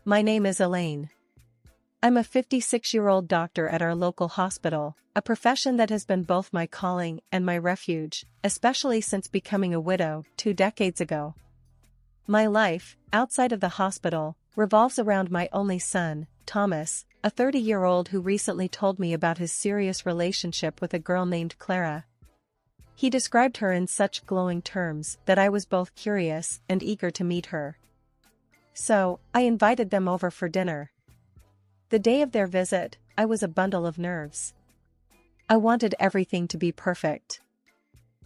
My name is Elaine. I'm a 56-year-old doctor at our local hospital, a profession that has been both my calling and my refuge, especially since becoming a widow 2 decades ago. My life, outside of the hospital, revolves around my only son, Thomas, a 30-year-old who recently told me about his serious relationship with a girl named Clara. He described her in such glowing terms that I was both curious and eager to meet her. So, I invited them over for dinner. The day of their visit, I was a bundle of nerves. I wanted everything to be perfect.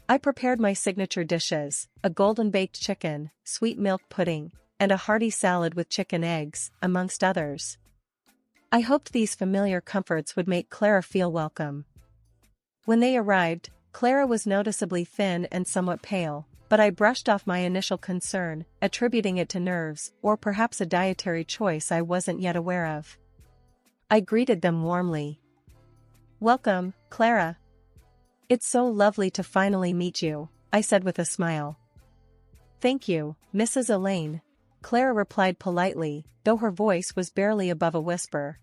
I prepared my signature dishes, a golden-baked chicken, sweet milk pudding, and a hearty salad with chicken eggs, amongst others. I hoped these familiar comforts would make Clara feel welcome. When they arrived, Clara was noticeably thin and somewhat pale, but I brushed off my initial concern, attributing it to nerves or perhaps a dietary choice I wasn't yet aware of. I greeted them warmly. "Welcome, Clara. It's so lovely to finally meet you," I said with a smile. "Thank you, Mrs. Elaine," Clara replied politely, though her voice was barely above a whisper.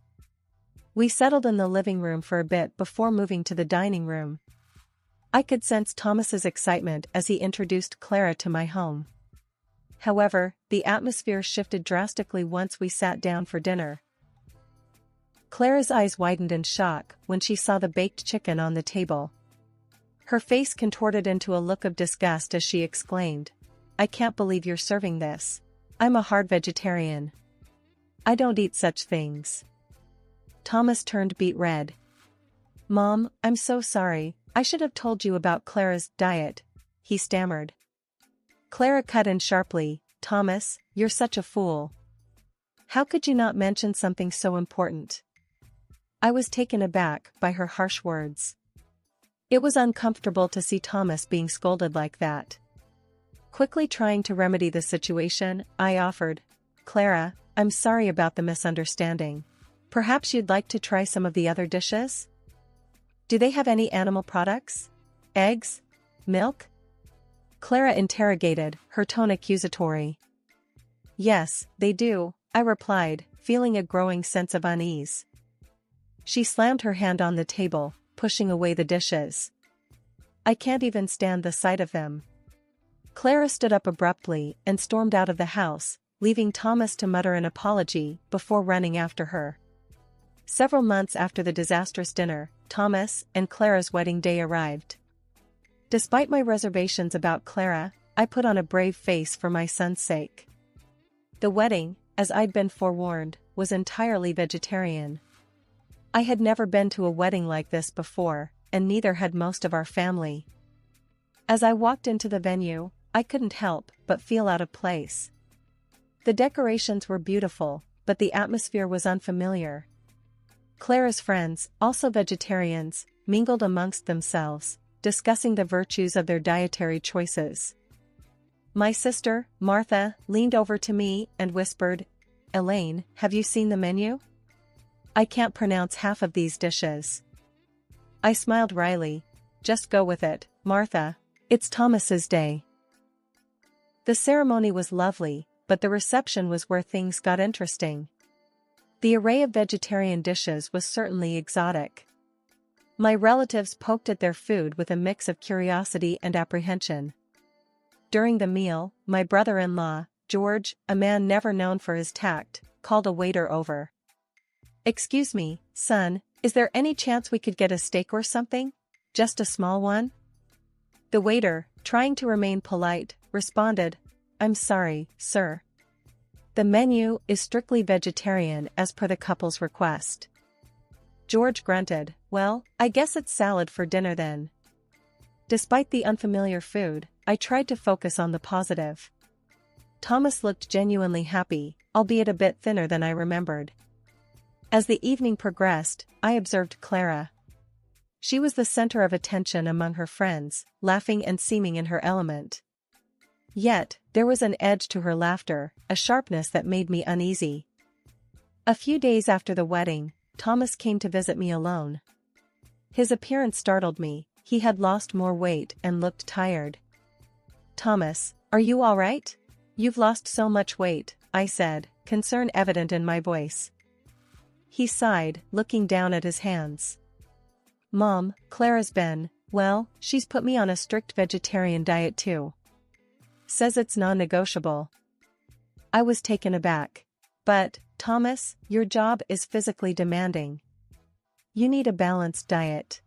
We settled in the living room for a bit before moving to the dining room. I could sense Thomas's excitement as he introduced Clara to my home. However, the atmosphere shifted drastically once we sat down for dinner. Clara's eyes widened in shock when she saw the baked chicken on the table. Her face contorted into a look of disgust as she exclaimed, "I can't believe you're serving this. I'm a hard vegetarian. I don't eat such things." Thomas turned beet red. "Mom, I'm so sorry, I should have told you about Clara's diet," he stammered. Clara cut in sharply, "Thomas, you're such a fool. How could you not mention something so important?" I was taken aback by her harsh words. It was uncomfortable to see Thomas being scolded like that. Quickly trying to remedy the situation, I offered, "Clara, I'm sorry about the misunderstanding. Perhaps you'd like to try some of the other dishes? Do they have any animal products? Eggs? Milk?" Clara interrogated, her tone accusatory. "Yes, they do," I replied, feeling a growing sense of unease. She slammed her hand on the table, pushing away the dishes. "I can't even stand the sight of them." Clara stood up abruptly and stormed out of the house, leaving Thomas to mutter an apology before running after her. Several months after the disastrous dinner, Thomas and Clara's wedding day arrived. Despite my reservations about Clara, I put on a brave face for my son's sake. The wedding, as I'd been forewarned, was entirely vegetarian. I had never been to a wedding like this before, and neither had most of our family. As I walked into the venue, I couldn't help but feel out of place. The decorations were beautiful, but the atmosphere was unfamiliar. Clara's friends, also vegetarians, mingled amongst themselves, discussing the virtues of their dietary choices. My sister, Martha, leaned over to me and whispered, "Elaine, have you seen the menu? I can't pronounce half of these dishes." I smiled wryly. "Just go with it, Martha. It's Thomas's day." The ceremony was lovely, but the reception was where things got interesting. The array of vegetarian dishes was certainly exotic. My relatives poked at their food with a mix of curiosity and apprehension. During the meal, my brother-in-law, George, a man never known for his tact, called a waiter over. "Excuse me, son, is there any chance we could get a steak or something? Just a small one?" The waiter, trying to remain polite, responded, "I'm sorry, sir. The menu is strictly vegetarian as per the couple's request." George grunted, "Well, I guess it's salad for dinner then." Despite the unfamiliar food, I tried to focus on the positive. Thomas looked genuinely happy, albeit a bit thinner than I remembered. As the evening progressed, I observed Clara. She was the center of attention among her friends, laughing and seeming in her element. Yet, there was an edge to her laughter, a sharpness that made me uneasy. A few days after the wedding, Thomas came to visit me alone. His appearance startled me. He had lost more weight and looked tired. "Thomas, are you all right? You've lost so much weight," I said, concern evident in my voice. He sighed, looking down at his hands. Mom, Clara's been, well, she's put me on a strict vegetarian diet too. Says it's non-negotiable. I was taken aback. But, Thomas, your job is physically demanding. You need a balanced diet.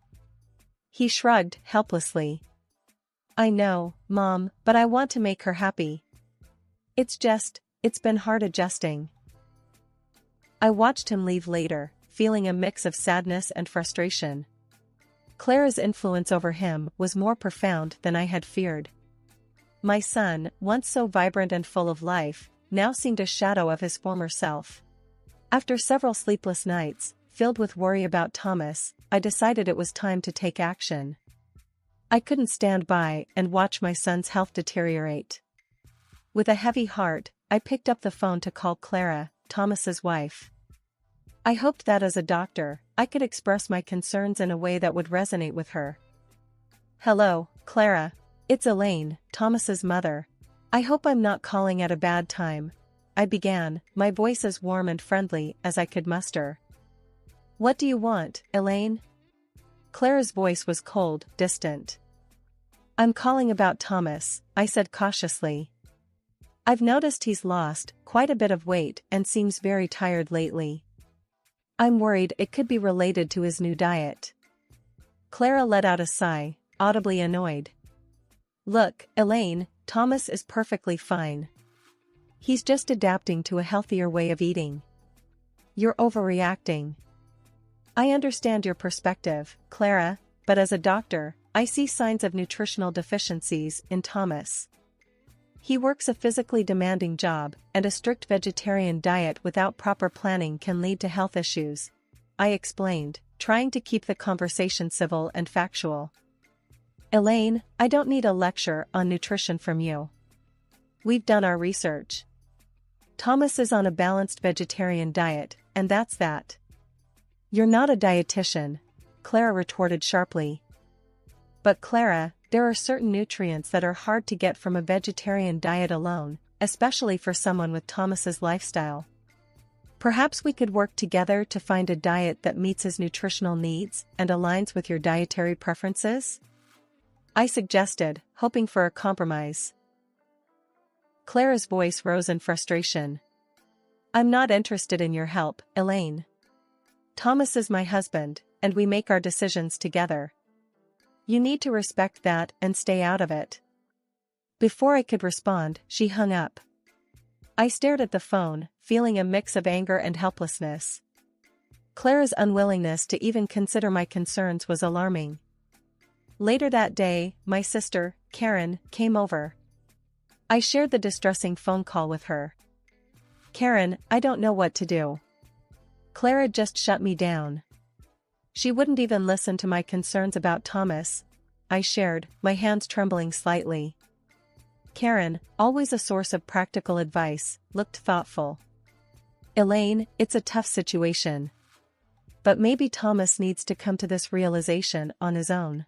He shrugged helplessly. I know, Mom, but I want to make her happy. It's been hard adjusting. I watched him leave later, feeling a mix of sadness and frustration. Clara's influence over him was more profound than I had feared. My son, once so vibrant and full of life, now seemed a shadow of his former self. After several sleepless nights, filled with worry about Thomas, I decided it was time to take action. I couldn't stand by and watch my son's health deteriorate. With a heavy heart, I picked up the phone to call Clara, Thomas's wife. I hoped that as a doctor, I could express my concerns in a way that would resonate with her. Hello, Clara. It's Elaine, Thomas's mother. I hope I'm not calling at a bad time. I began, my voice as warm and friendly as I could muster. What do you want, Elaine? Clara's voice was cold, distant. I'm calling about Thomas, I said cautiously. I've noticed he's lost quite a bit of weight and seems very tired lately. I'm worried it could be related to his new diet. Clara let out a sigh, audibly annoyed. Look, Elaine, Thomas is perfectly fine. He's just adapting to a healthier way of eating. You're overreacting. I understand your perspective, Clara, but as a doctor, I see signs of nutritional deficiencies in Thomas. He works a physically demanding job, and a strict vegetarian diet without proper planning can lead to health issues. I explained, trying to keep the conversation civil and factual. Elaine, I don't need a lecture on nutrition from you. We've done our research. Thomas is on a balanced vegetarian diet, and that's that. You're not a dietitian, Clara retorted sharply. But Clara, there are certain nutrients that are hard to get from a vegetarian diet alone, especially for someone with Thomas's lifestyle. Perhaps we could work together to find a diet that meets his nutritional needs and aligns with your dietary preferences? I suggested, hoping for a compromise. Clara's voice rose in frustration. I'm not interested in your help, Elaine. Thomas is my husband, and we make our decisions together. You need to respect that and stay out of it. Before I could respond, she hung up. I stared at the phone, feeling a mix of anger and helplessness. Clara's unwillingness to even consider my concerns was alarming. Later that day, my sister, Karen, came over. I shared the distressing phone call with her. Karen, I don't know what to do. Clara just shut me down. She wouldn't even listen to my concerns about Thomas. I shared, my hands trembling slightly. Karen, always a source of practical advice, looked thoughtful. Elaine, it's a tough situation. But maybe Thomas needs to come to this realization on his own.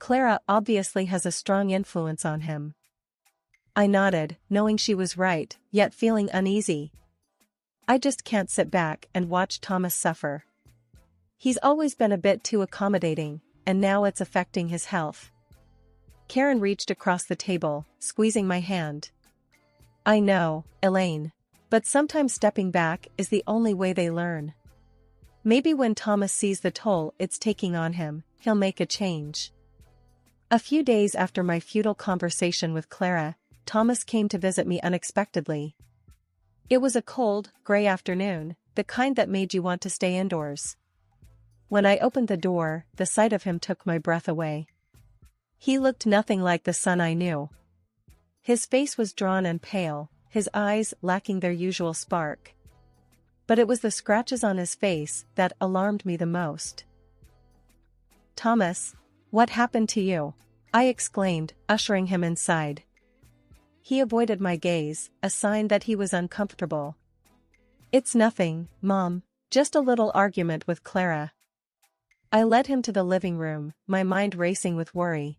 Clara obviously has a strong influence on him. I nodded, knowing she was right, yet feeling uneasy. I just can't sit back and watch Thomas suffer. He's always been a bit too accommodating, and now it's affecting his health. Karen reached across the table, squeezing my hand. I know, Elaine. But sometimes stepping back is the only way they learn. Maybe when Thomas sees the toll it's taking on him, he'll make a change. A few days after my futile conversation with Clara, Thomas came to visit me unexpectedly. It was a cold, gray afternoon, the kind that made you want to stay indoors. When I opened the door, the sight of him took my breath away. He looked nothing like the son I knew. His face was drawn and pale, his eyes lacking their usual spark. But it was the scratches on his face that alarmed me the most. Thomas, what happened to you? I exclaimed, ushering him inside. He avoided my gaze, a sign that he was uncomfortable. It's nothing, Mom, just a little argument with Clara. I led him to the living room, my mind racing with worry.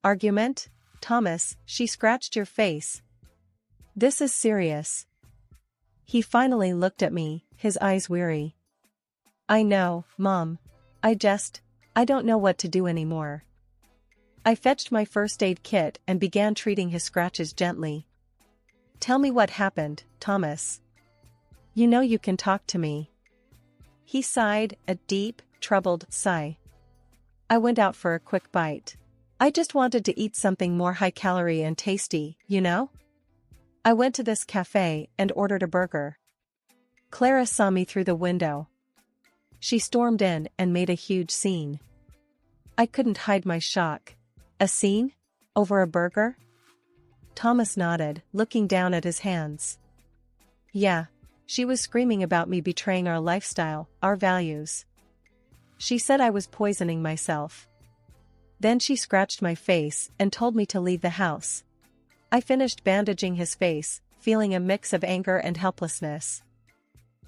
Argument? Thomas, she scratched your face. This is serious. He finally looked at me, his eyes weary. I know, Mom. I don't know what to do anymore. I fetched my first aid kit and began treating his scratches gently. Tell me what happened, Thomas. You know you can talk to me. He sighed, a deep, troubled sigh. I went out for a quick bite. I just wanted to eat something more high-calorie and tasty, you know? I went to this cafe and ordered a burger. Clara saw me through the window. She stormed in and made a huge scene. I couldn't hide my shock. A scene? Over a burger? Thomas nodded, looking down at his hands. Yeah, she was screaming about me betraying our lifestyle, our values. She said I was poisoning myself. Then she scratched my face and told me to leave the house. I finished bandaging his face, feeling a mix of anger and helplessness.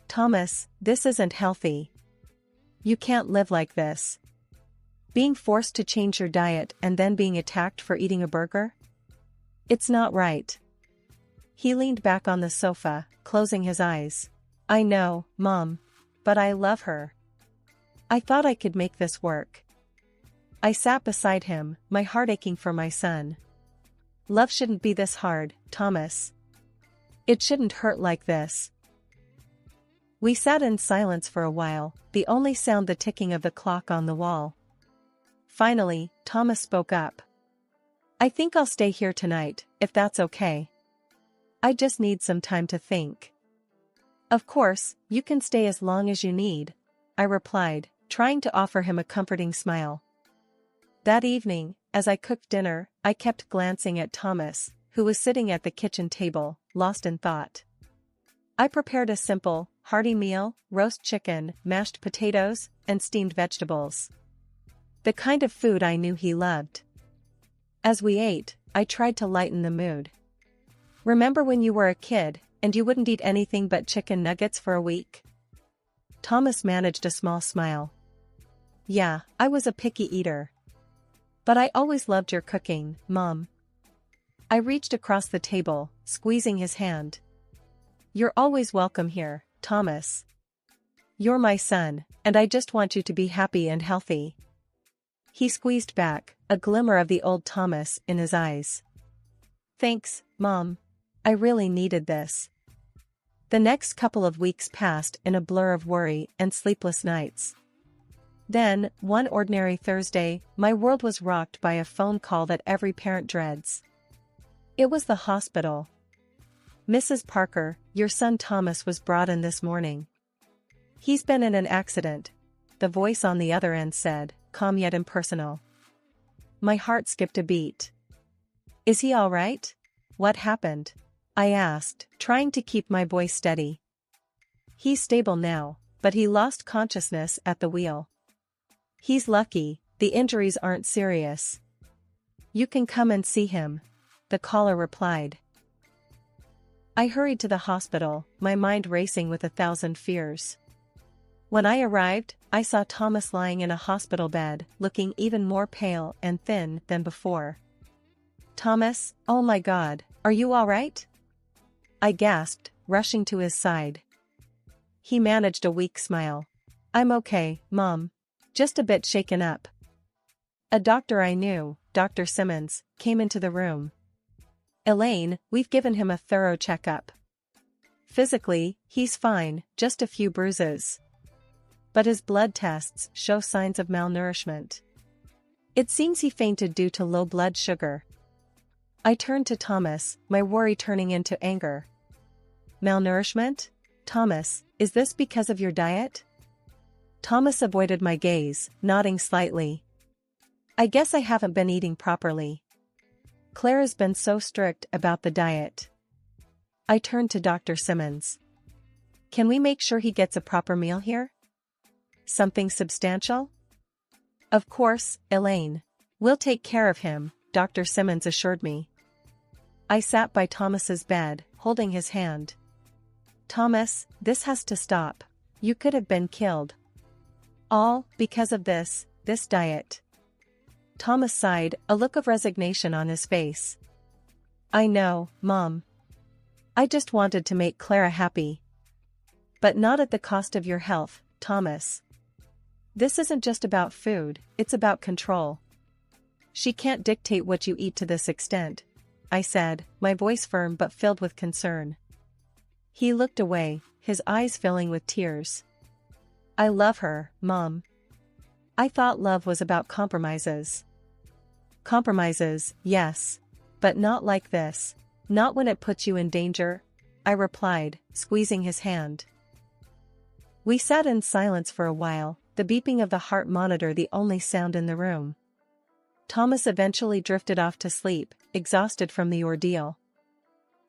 Thomas, this isn't healthy. You can't live like this. Being forced to change your diet and then being attacked for eating a burger? It's not right. He leaned back on the sofa, closing his eyes. I know, Mom. But I love her. I thought I could make this work. I sat beside him, my heart aching for my son. Love shouldn't be this hard, Thomas. It shouldn't hurt like this. We sat in silence for a while, the only sound the ticking of the clock on the wall. Finally, Thomas spoke up. I think I'll stay here tonight, if that's okay. I just need some time to think. Of course, you can stay as long as you need, I replied, trying to offer him a comforting smile. That evening, as I cooked dinner, I kept glancing at Thomas, who was sitting at the kitchen table, lost in thought. I prepared a simple, hearty meal: roast chicken, mashed potatoes, and steamed vegetables. The kind of food I knew he loved. As we ate, I tried to lighten the mood. Remember when you were a kid, and you wouldn't eat anything but chicken nuggets for a week? Thomas managed a small smile. Yeah, I was a picky eater. But I always loved your cooking, Mom. I reached across the table, squeezing his hand. You're always welcome here, Thomas. You're my son, and I just want you to be happy and healthy. He squeezed back, a glimmer of the old Thomas in his eyes. Thanks, Mom. I really needed this. The next couple of weeks passed in a blur of worry and sleepless nights. Then, one ordinary Thursday, my world was rocked by a phone call that every parent dreads. It was the hospital. Mrs. Parker, your son Thomas was brought in this morning. He's been in an accident, the voice on the other end said, calm yet impersonal. My heart skipped a beat. Is he all right? What happened? I asked, trying to keep my voice steady. He's stable now, but he lost consciousness at the wheel. He's lucky, the injuries aren't serious. You can come and see him, the caller replied. I hurried to the hospital, my mind racing with 1,000 fears. When I arrived, I saw Thomas lying in a hospital bed, looking even more pale and thin than before. Thomas, oh my God, are you all right? I gasped, rushing to his side. He managed a weak smile. I'm okay, Mom. Just a bit shaken up. A doctor I knew, Dr. Simmons, came into the room. Elaine, we've given him a thorough checkup. Physically, he's fine, just a few bruises. But his blood tests show signs of malnourishment. It seems he fainted due to low blood sugar. I turned to Thomas, my worry turning into anger. Malnourishment? Thomas, is this because of your diet? Thomas avoided my gaze, nodding slightly. I guess I haven't been eating properly. Clara's been so strict about the diet. I turned to Dr. Simmons. Can we make sure he gets a proper meal here? Something substantial? Of course, Elaine. We'll take care of him, Dr. Simmons assured me. I sat by Thomas's bed, holding his hand. Thomas, this has to stop. You could have been killed. All because of this diet. Thomas sighed, a look of resignation on his face. I know, Mom. I just wanted to make Clara happy, But not at the cost of your health, Thomas. This isn't just about food, it's about control. She can't dictate what you eat to this extent, I said, my voice firm but filled with concern. He looked away, his eyes filling with tears. I love her, Mom. I thought love was about compromises. Compromises, yes. But not like this. Not when it puts you in danger, I replied, squeezing his hand. We sat in silence for a while, the beeping of the heart monitor the only sound in the room. Thomas eventually drifted off to sleep, exhausted from the ordeal.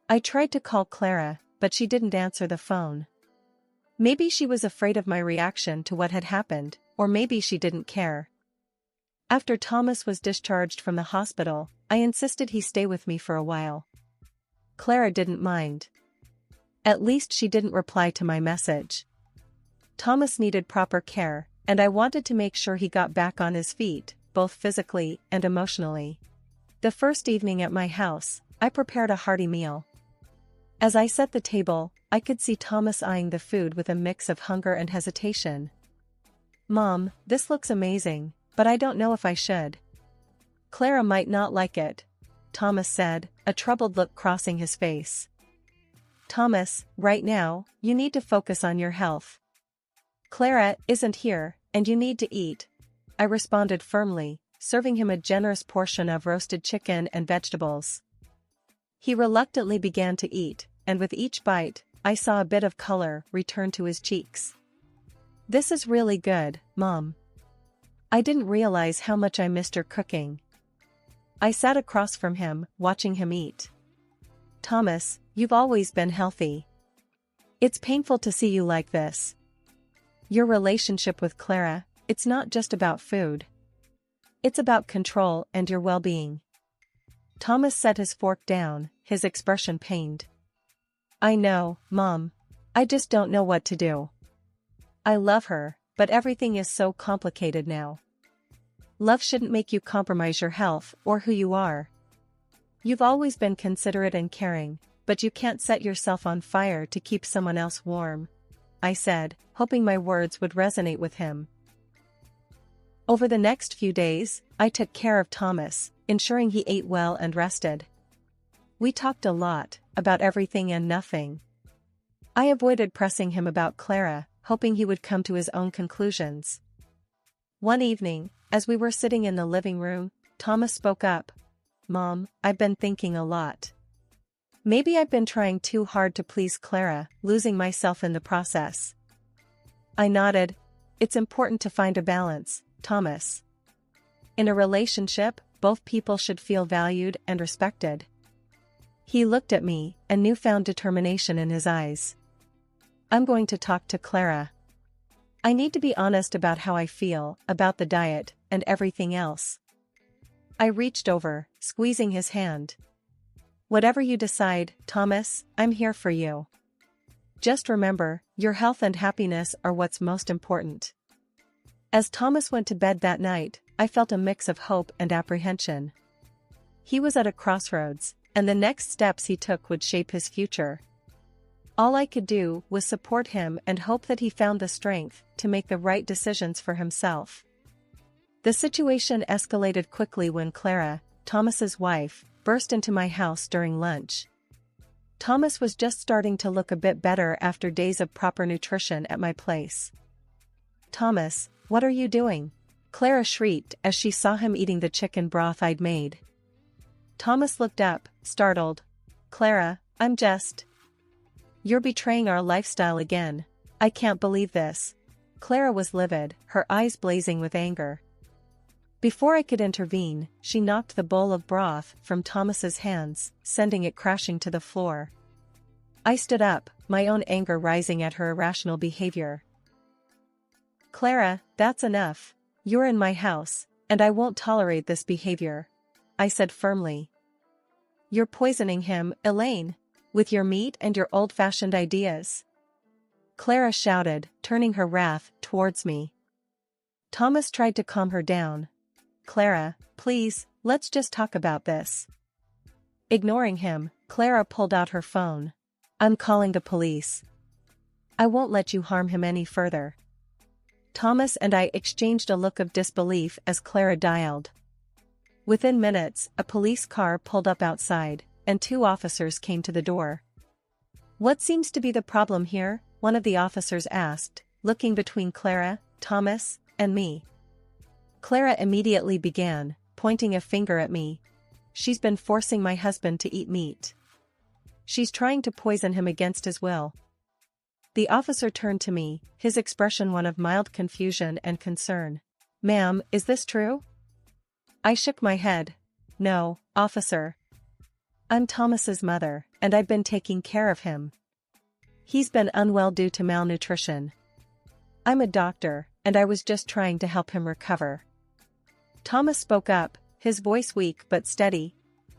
I tried to call Clara, but she didn't answer the phone. Maybe she was afraid of my reaction to what had happened, or maybe she didn't care. After Thomas was discharged from the hospital, I insisted he stay with me for a while. Clara didn't mind. At least she didn't reply to my message. Thomas needed proper care, and I wanted to make sure he got back on his feet, both physically and emotionally. The first evening at my house, I prepared a hearty meal. As I set the table, I could see Thomas eyeing the food with a mix of hunger and hesitation. Mom, this looks amazing, but I don't know if I should. Clara might not like it, Thomas said, a troubled look crossing his face. Thomas, right now, you need to focus on your health. Clara isn't here, and you need to eat, I responded firmly, serving him a generous portion of roasted chicken and vegetables. He reluctantly began to eat, and with each bite, I saw a bit of color return to his cheeks. This is really good, Mom. I didn't realize how much I missed her cooking. I sat across from him, watching him eat. Thomas, you've always been healthy. It's painful to see you like this. Your relationship with Clara, it's not just about food. It's about control and your well-being. Thomas set his fork down, his expression pained. I know, Mom. I just don't know what to do. I love her, but everything is so complicated now. Love shouldn't make you compromise your health or who you are. You've always been considerate and caring, but you can't set yourself on fire to keep someone else warm, I said, hoping my words would resonate with him. Over the next few days, I took care of Thomas, ensuring he ate well and rested. We talked a lot, about everything and nothing. I avoided pressing him about Clara, hoping he would come to his own conclusions. One evening, as we were sitting in the living room, Thomas spoke up. Mom, I've been thinking a lot. Maybe I've been trying too hard to please Clara, losing myself in the process. I nodded. It's important to find a balance, Thomas. In a relationship, both people should feel valued and respected. He looked at me, a newfound determination in his eyes. I'm going to talk to Clara. I need to be honest about how I feel, about the diet, and everything else. I reached over, squeezing his hand. Whatever you decide, Thomas, I'm here for you. Just remember, your health and happiness are what's most important. As Thomas went to bed that night, I felt a mix of hope and apprehension. He was at a crossroads, and the next steps he took would shape his future. All I could do was support him and hope that he found the strength to make the right decisions for himself. The situation escalated quickly when Clara, Thomas's wife, burst into my house during lunch. Thomas was just starting to look a bit better after days of proper nutrition at my place. Thomas, what are you doing? Clara shrieked as she saw him eating the chicken broth I'd made. Thomas looked up, startled. Clara, I'm just... You're betraying our lifestyle again. I can't believe this. Clara was livid, her eyes blazing with anger. Before I could intervene, she knocked the bowl of broth from Thomas's hands, sending it crashing to the floor. I stood up, my own anger rising at her irrational behavior. Clara, that's enough. You're in my house, and I won't tolerate this behavior, I said firmly. You're poisoning him, Elaine, with your meat and your old-fashioned ideas. Clara shouted, turning her wrath towards me. Thomas tried to calm her down. Clara, please, let's just talk about this. Ignoring him, Clara pulled out her phone. I'm calling the police. I won't let you harm him any further. Thomas and I exchanged a look of disbelief as Clara dialed. Within minutes, a police car pulled up outside, and 2 officers came to the door. "What seems to be the problem here?" one of the officers asked, looking between Clara, Thomas, and me. Clara immediately began, pointing a finger at me. "She's been forcing my husband to eat meat. She's trying to poison him against his will." The officer turned to me, his expression one of mild confusion and concern. "Ma'am, is this true?" I shook my head. "No, officer. I'm Thomas's mother, and I've been taking care of him. He's been unwell due to malnutrition. I'm a doctor, and I was just trying to help him recover." Thomas spoke up, his voice weak but steady.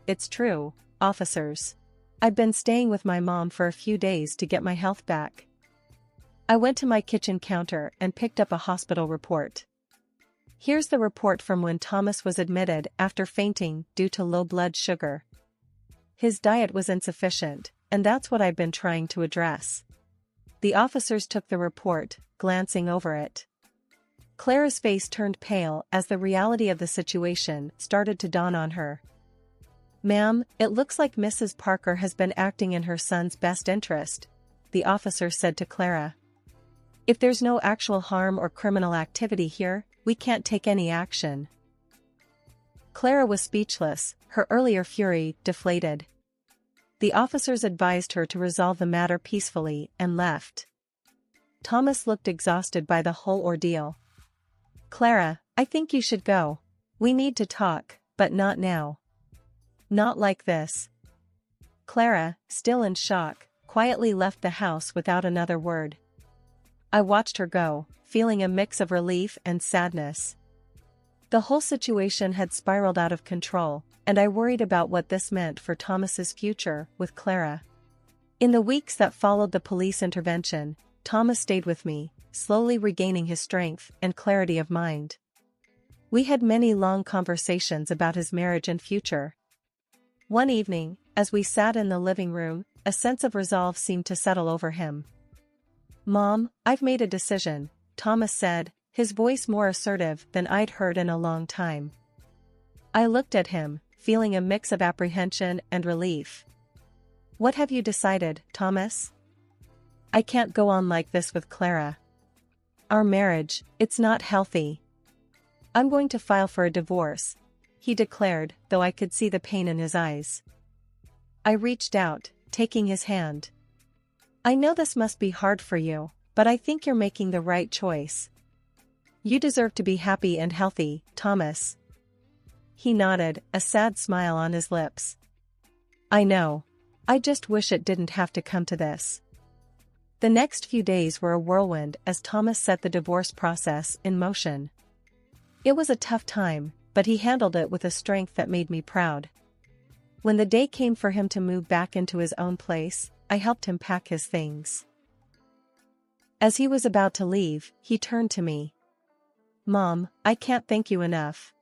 "It's true, officers. I've been staying with my mom for a few days to get my health back." I went to my kitchen counter and picked up a hospital report. Here's the report from when Thomas was admitted after fainting due to low blood sugar. His diet was insufficient, and that's what I've been trying to address. The officers took the report, glancing over it. Clara's face turned pale as the reality of the situation started to dawn on her. "Ma'am, it looks like Mrs. Parker has been acting in her son's best interest," the officer said to Clara. "If there's no actual harm or criminal activity here, we can't take any action." Clara was speechless, her earlier fury deflated. The officers advised her to resolve the matter peacefully and left. Thomas looked exhausted by the whole ordeal. "Clara, I think you should go. We need to talk, but not now. Not like this." Clara, still in shock, quietly left the house without another word. I watched her go, feeling a mix of relief and sadness. The whole situation had spiraled out of control, and I worried about what this meant for Thomas's future with Clara. In the weeks that followed the police intervention, Thomas stayed with me, slowly regaining his strength and clarity of mind. We had many long conversations about his marriage and future. One evening, as we sat in the living room, a sense of resolve seemed to settle over him. "Mom, I've made a decision," Thomas said, his voice more assertive than I'd heard in a long time. I looked at him, feeling a mix of apprehension and relief. "What have you decided, Thomas?" "I can't go on like this with Clara. Our marriage, it's not healthy. I'm going to file for a divorce," he declared, though I could see the pain in his eyes. I reached out, taking his hand. "I know this must be hard for you, but I think you're making the right choice. You deserve to be happy and healthy, Thomas." He nodded, a sad smile on his lips. "I know. I just wish it didn't have to come to this." The next few days were a whirlwind as Thomas set the divorce process in motion. It was a tough time, but he handled it with a strength that made me proud. When the day came for him to move back into his own place, I helped him pack his things. As he was about to leave, he turned to me. "Mom, I can't thank you enough.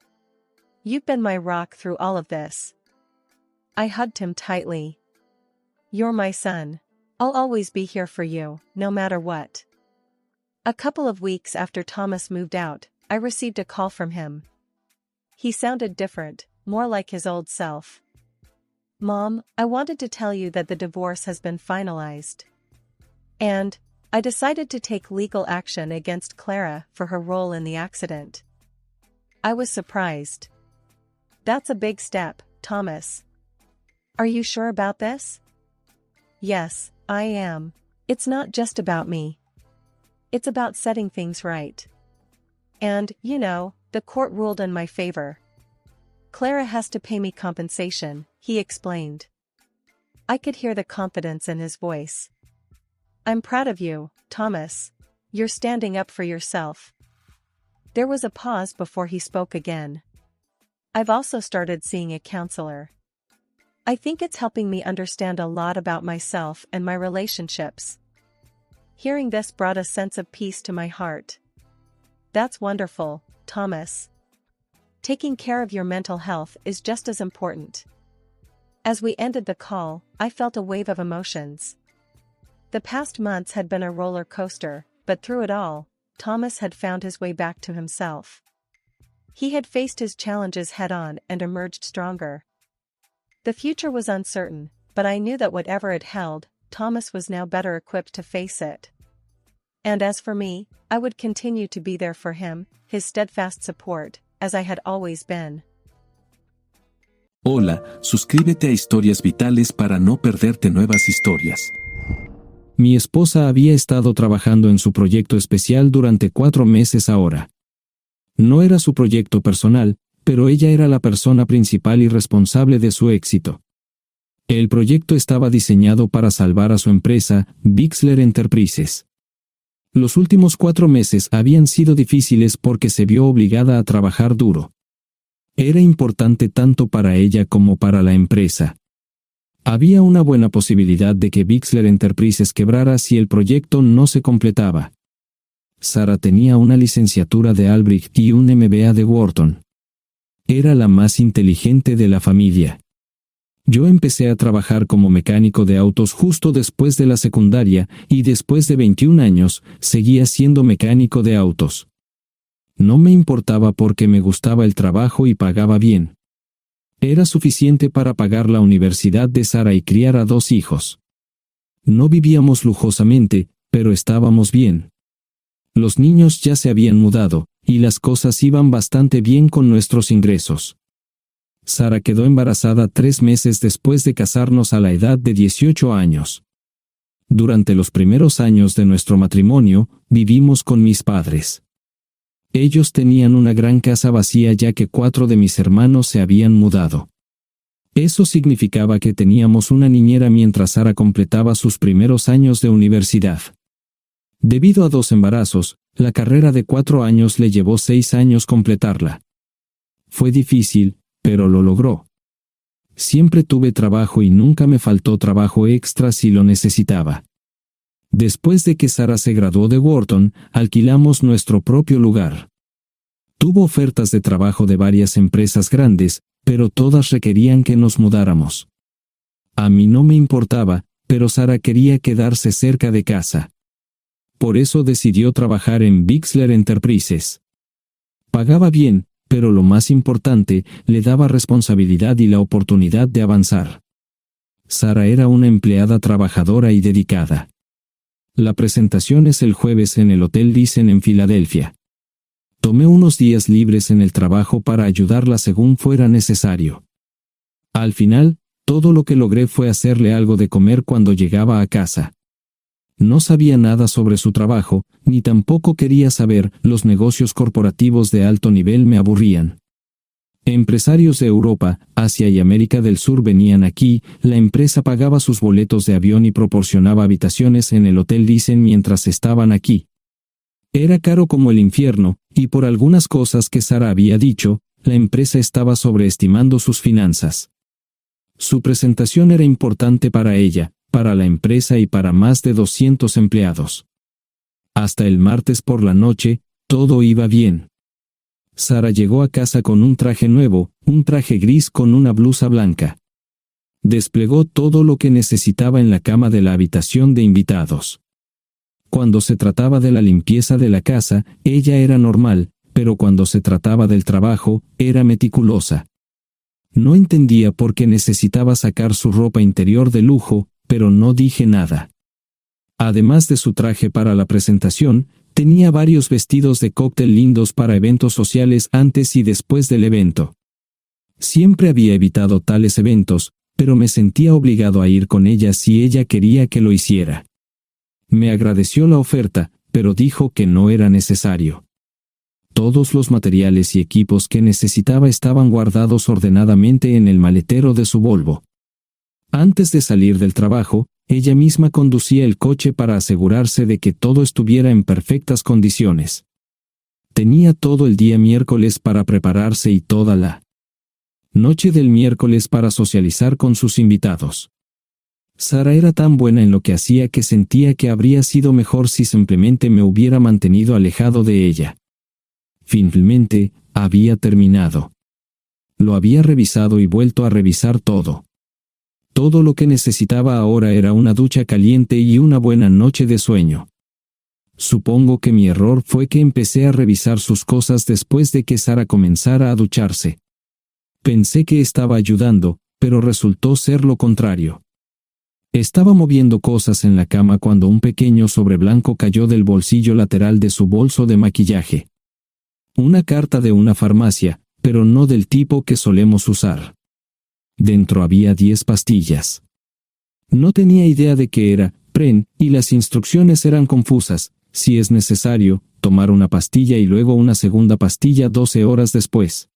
You've been my rock through all of this." I hugged him tightly. "You're my son. I'll always be here for you, no matter what." A couple of weeks after Thomas moved out, I received a call from him. He sounded different, more like his old self. "Mom, I wanted to tell you that the divorce has been finalized. And I decided to take legal action against Clara for her role in the accident." I was surprised. "That's a big step, Thomas. Are you sure about this?" "Yes, I am. It's not just about me. It's about setting things right. And, you know, the court ruled in my favor. Clara has to pay me compensation," he explained. I could hear the confidence in his voice. "I'm proud of you, Thomas. You're standing up for yourself." There was a pause before he spoke again. "I've also started seeing a counselor. I think it's helping me understand a lot about myself and my relationships." Hearing this brought a sense of peace to my heart. "That's wonderful, Thomas. Taking care of your mental health is just as important." As we ended the call, I felt a wave of emotions. The past months had been a roller coaster, but through it all, Thomas had found his way back to himself. He had faced his challenges head-on and emerged stronger. The future was uncertain, but I knew that whatever it held, Thomas was now better equipped to face it. And as for me, I would continue to be there for him, his steadfast support, as I had always been. Hola, suscríbete a Historias Vitales para no perderte nuevas historias. Mi esposa había estado trabajando en su proyecto especial durante 4 meses ahora. No era su proyecto personal, pero ella era la persona principal y responsable de su éxito. El proyecto estaba diseñado para salvar a su empresa, Bixler Enterprises. Los últimos 4 meses habían sido difíciles porque se vio obligada a trabajar duro. Era importante tanto para ella como para la empresa. Había una buena posibilidad de que Bixler Enterprises quebrara si el proyecto no se completaba. Sara tenía una licenciatura de Albrecht y un MBA de Wharton. Era la más inteligente de la familia. Yo empecé a trabajar como mecánico de autos justo después de la secundaria y después de 21 años seguía siendo mecánico de autos. No me importaba porque me gustaba el trabajo y pagaba bien. Era suficiente para pagar la universidad de Sara y criar a 2 hijos. No vivíamos lujosamente, pero estábamos bien. Los niños ya se habían mudado, y las cosas iban bastante bien con nuestros ingresos. Sara quedó embarazada 3 meses después de casarnos a la edad de 18 años. Durante los primeros años de nuestro matrimonio, vivimos con mis padres. Ellos tenían una gran casa vacía ya que 4 de mis hermanos se habían mudado. Eso significaba que teníamos una niñera mientras Sara completaba sus primeros años de universidad. Debido a 2 embarazos, la carrera de 4 años le llevó 6 años completarla. Fue difícil, pero lo logró. Siempre tuve trabajo y nunca me faltó trabajo extra si lo necesitaba. Después de que Sara se graduó de Wharton, alquilamos nuestro propio lugar. Tuvo ofertas de trabajo de varias empresas grandes, pero todas requerían que nos mudáramos. A mí no me importaba, pero Sara quería quedarse cerca de casa. Por eso decidió trabajar en Bixler Enterprises. Pagaba bien, pero lo más importante, le daba responsabilidad y la oportunidad de avanzar. Sara era una empleada trabajadora y dedicada. La presentación es el jueves en el Hotel Thyssen en Filadelfia. Tomé unos días libres en el trabajo para ayudarla según fuera necesario. Al final, todo lo que logré fue hacerle algo de comer cuando llegaba a casa. No sabía nada sobre su trabajo, ni tampoco quería saber, los negocios corporativos de alto nivel me aburrían. Empresarios de Europa, Asia y América del Sur venían aquí, la empresa pagaba sus boletos de avión y proporcionaba habitaciones en el Hotel Thyssen mientras estaban aquí. Era caro como el infierno, y por algunas cosas que Sara había dicho, la empresa estaba sobreestimando sus finanzas. Su presentación era importante para ella, para la empresa y para más de 200 empleados. Hasta el martes por la noche, todo iba bien. Sara llegó a casa con un traje nuevo, un traje gris con una blusa blanca. Desplegó todo lo que necesitaba en la cama de la habitación de invitados. Cuando se trataba de la limpieza de la casa, ella era normal, pero cuando se trataba del trabajo, era meticulosa. No entendía por qué necesitaba sacar su ropa interior de lujo, pero no dije nada. Además de su traje para la presentación, tenía varios vestidos de cóctel lindos para eventos sociales antes y después del evento. Siempre había evitado tales eventos, pero me sentía obligado a ir con ella si ella quería que lo hiciera. Me agradeció la oferta, pero dijo que no era necesario. Todos los materiales y equipos que necesitaba estaban guardados ordenadamente en el maletero de su Volvo. Antes de salir del trabajo, ella misma conducía el coche para asegurarse de que todo estuviera en perfectas condiciones. Tenía todo el día miércoles para prepararse y toda la noche del miércoles para socializar con sus invitados. Sara era tan buena en lo que hacía que sentía que habría sido mejor si simplemente me hubiera mantenido alejado de ella. Finalmente, había terminado. Lo había revisado y vuelto a revisar todo. Todo lo que necesitaba ahora era una ducha caliente y una buena noche de sueño. Supongo que mi error fue que empecé a revisar sus cosas después de que Sara comenzara a ducharse. Pensé que estaba ayudando, pero resultó ser lo contrario. Estaba moviendo cosas en la cama cuando un pequeño sobre blanco cayó del bolsillo lateral de su bolso de maquillaje. Una carta de una farmacia, pero no del tipo que solemos usar. Dentro había 10 pastillas. No tenía idea de qué era, Pren, y las instrucciones eran confusas. Si es necesario, tomar una pastilla y luego una segunda pastilla 12 horas después.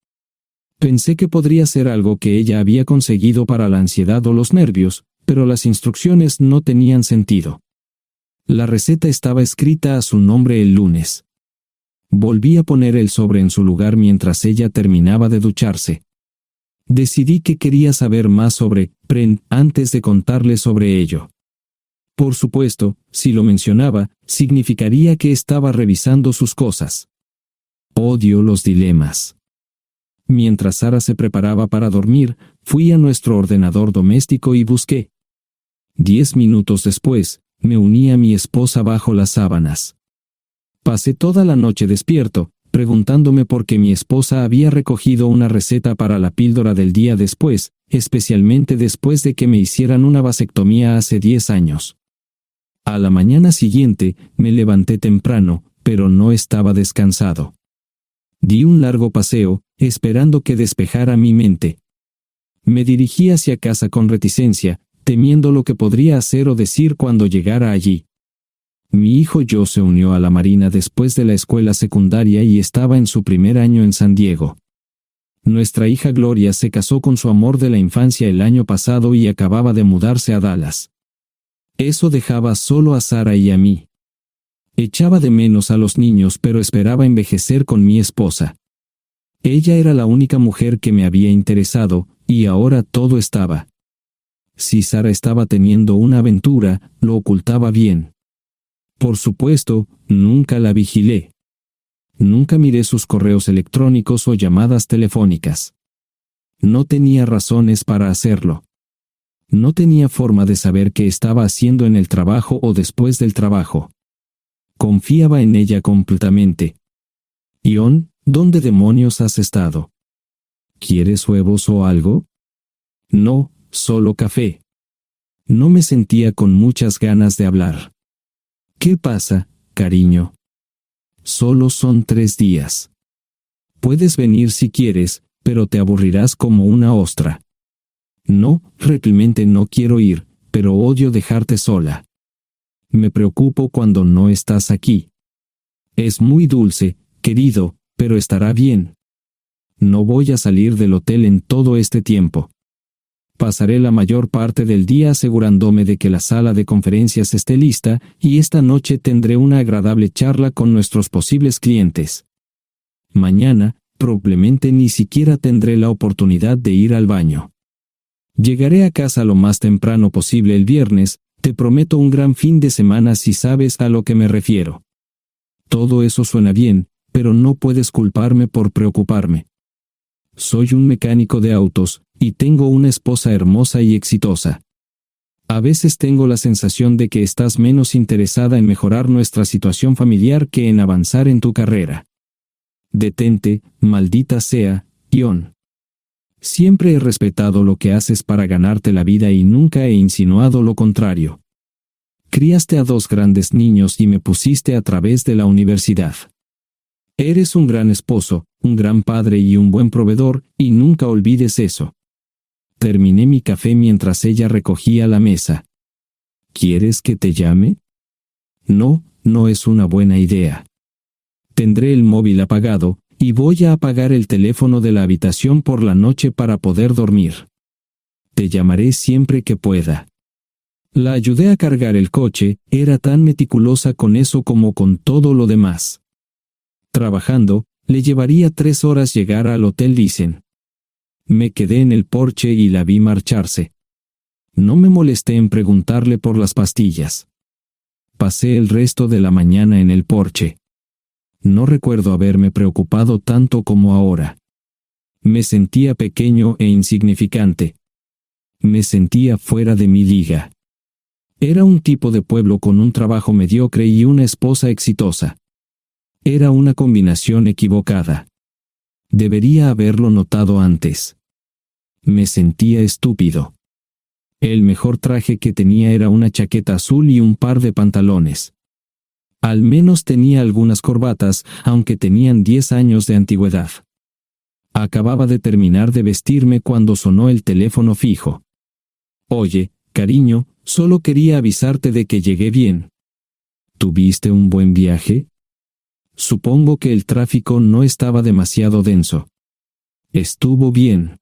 Pensé que podría ser algo que ella había conseguido para la ansiedad o los nervios, pero las instrucciones no tenían sentido. La receta estaba escrita a su nombre el lunes. Volví a poner el sobre en su lugar mientras ella terminaba de ducharse. Decidí que quería saber más sobre Pren antes de contarle sobre ello. Por supuesto, si lo mencionaba, significaría que estaba revisando sus cosas. Odio los dilemas. Mientras Sara se preparaba para dormir, fui a nuestro ordenador doméstico y busqué. 10 minutos después, me uní a mi esposa bajo las sábanas. Pasé toda la noche despierto, preguntándome por qué mi esposa había recogido una receta para la píldora del día después, especialmente después de que me hicieran una vasectomía hace 10 años. A la mañana siguiente, me levanté temprano, pero no estaba descansado. Di un largo paseo, esperando que despejara mi mente. Me dirigí hacia casa con reticencia, temiendo lo que podría hacer o decir cuando llegara allí. Mi hijo Joe se unió a la Marina después de la escuela secundaria y estaba en su primer año en San Diego. Nuestra hija Gloria se casó con su amor de la infancia el año pasado y acababa de mudarse a Dallas. Eso dejaba solo a Sara y a mí. Echaba de menos a los niños, pero esperaba envejecer con mi esposa. Ella era la única mujer que me había interesado, y ahora todo estaba. Si Sara estaba teniendo una aventura, lo ocultaba bien. Por supuesto, nunca la vigilé. Nunca miré sus correos electrónicos o llamadas telefónicas. No tenía razones para hacerlo. No tenía forma de saber qué estaba haciendo en el trabajo o después del trabajo. Confiaba en ella completamente. Ion, ¿dónde demonios has estado? ¿Quieres huevos o algo? No, solo café. No me sentía con muchas ganas de hablar. ¿Qué pasa, cariño? Solo son 3 días. Puedes venir si quieres, pero te aburrirás como una ostra. No, realmente no quiero ir, pero odio dejarte sola. Me preocupo cuando no estás aquí. Es muy dulce, querido, pero estará bien. No voy a salir del hotel en todo este tiempo. Pasaré la mayor parte del día asegurándome de que la sala de conferencias esté lista, y esta noche tendré una agradable charla con nuestros posibles clientes. Mañana, probablemente ni siquiera tendré la oportunidad de ir al baño. Llegaré a casa lo más temprano posible el viernes. Te prometo un gran fin de semana si sabes a lo que me refiero. Todo eso suena bien, pero no puedes culparme por preocuparme. Soy un mecánico de autos, y tengo una esposa hermosa y exitosa. A veces tengo la sensación de que estás menos interesada en mejorar nuestra situación familiar que en avanzar en tu carrera. Detente, maldita sea, Ion. Siempre he respetado lo que haces para ganarte la vida y nunca he insinuado lo contrario. Criaste a 2 grandes niños y me pusiste a través de la universidad. Eres un gran esposo, un gran padre y un buen proveedor, y nunca olvides eso. Terminé mi café mientras ella recogía la mesa. ¿Quieres que te llame? No, no es una buena idea. Tendré el móvil apagado, y voy a apagar el teléfono de la habitación por la noche para poder dormir. Te llamaré siempre que pueda. La ayudé a cargar el coche, era tan meticulosa con eso como con todo lo demás. Trabajando, le llevaría 3 horas llegar al Hotel Dicen. Me quedé en el porche y la vi marcharse. No me molesté en preguntarle por las pastillas. Pasé el resto de la mañana en el porche. No recuerdo haberme preocupado tanto como ahora. Me sentía pequeño e insignificante. Me sentía fuera de mi liga. Era un tipo de pueblo con un trabajo mediocre y una esposa exitosa. Era una combinación equivocada. Debería haberlo notado antes. Me sentía estúpido. El mejor traje que tenía era una chaqueta azul y un par de pantalones. Al menos tenía algunas corbatas, aunque tenían 10 años de antigüedad. Acababa de terminar de vestirme cuando sonó el teléfono fijo. Oye, cariño, solo quería avisarte de que llegué bien. ¿Tuviste un buen viaje? Supongo que el tráfico no estaba demasiado denso. Estuvo bien.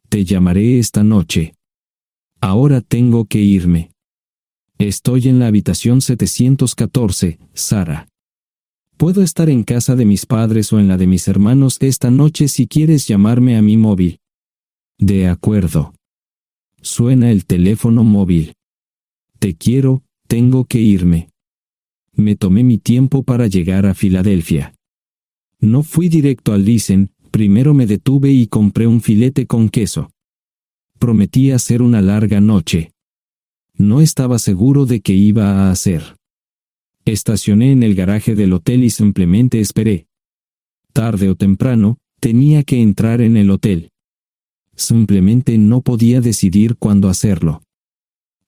Te llamaré esta noche. Ahora tengo que irme. Estoy en la habitación 714, Sara. Puedo estar en casa de mis padres o en la de mis hermanos esta noche si quieres llamarme a mi móvil. De acuerdo. Suena el teléfono móvil. Te quiero, tengo que irme. Me tomé mi tiempo para llegar a Filadelfia. No fui directo al Lisen, primero me detuve y compré un filete con queso. Prometí hacer una larga noche. No estaba seguro de qué iba a hacer. Estacioné en el garaje del hotel y simplemente esperé. Tarde o temprano, tenía que entrar en el hotel. Simplemente no podía decidir cuándo hacerlo.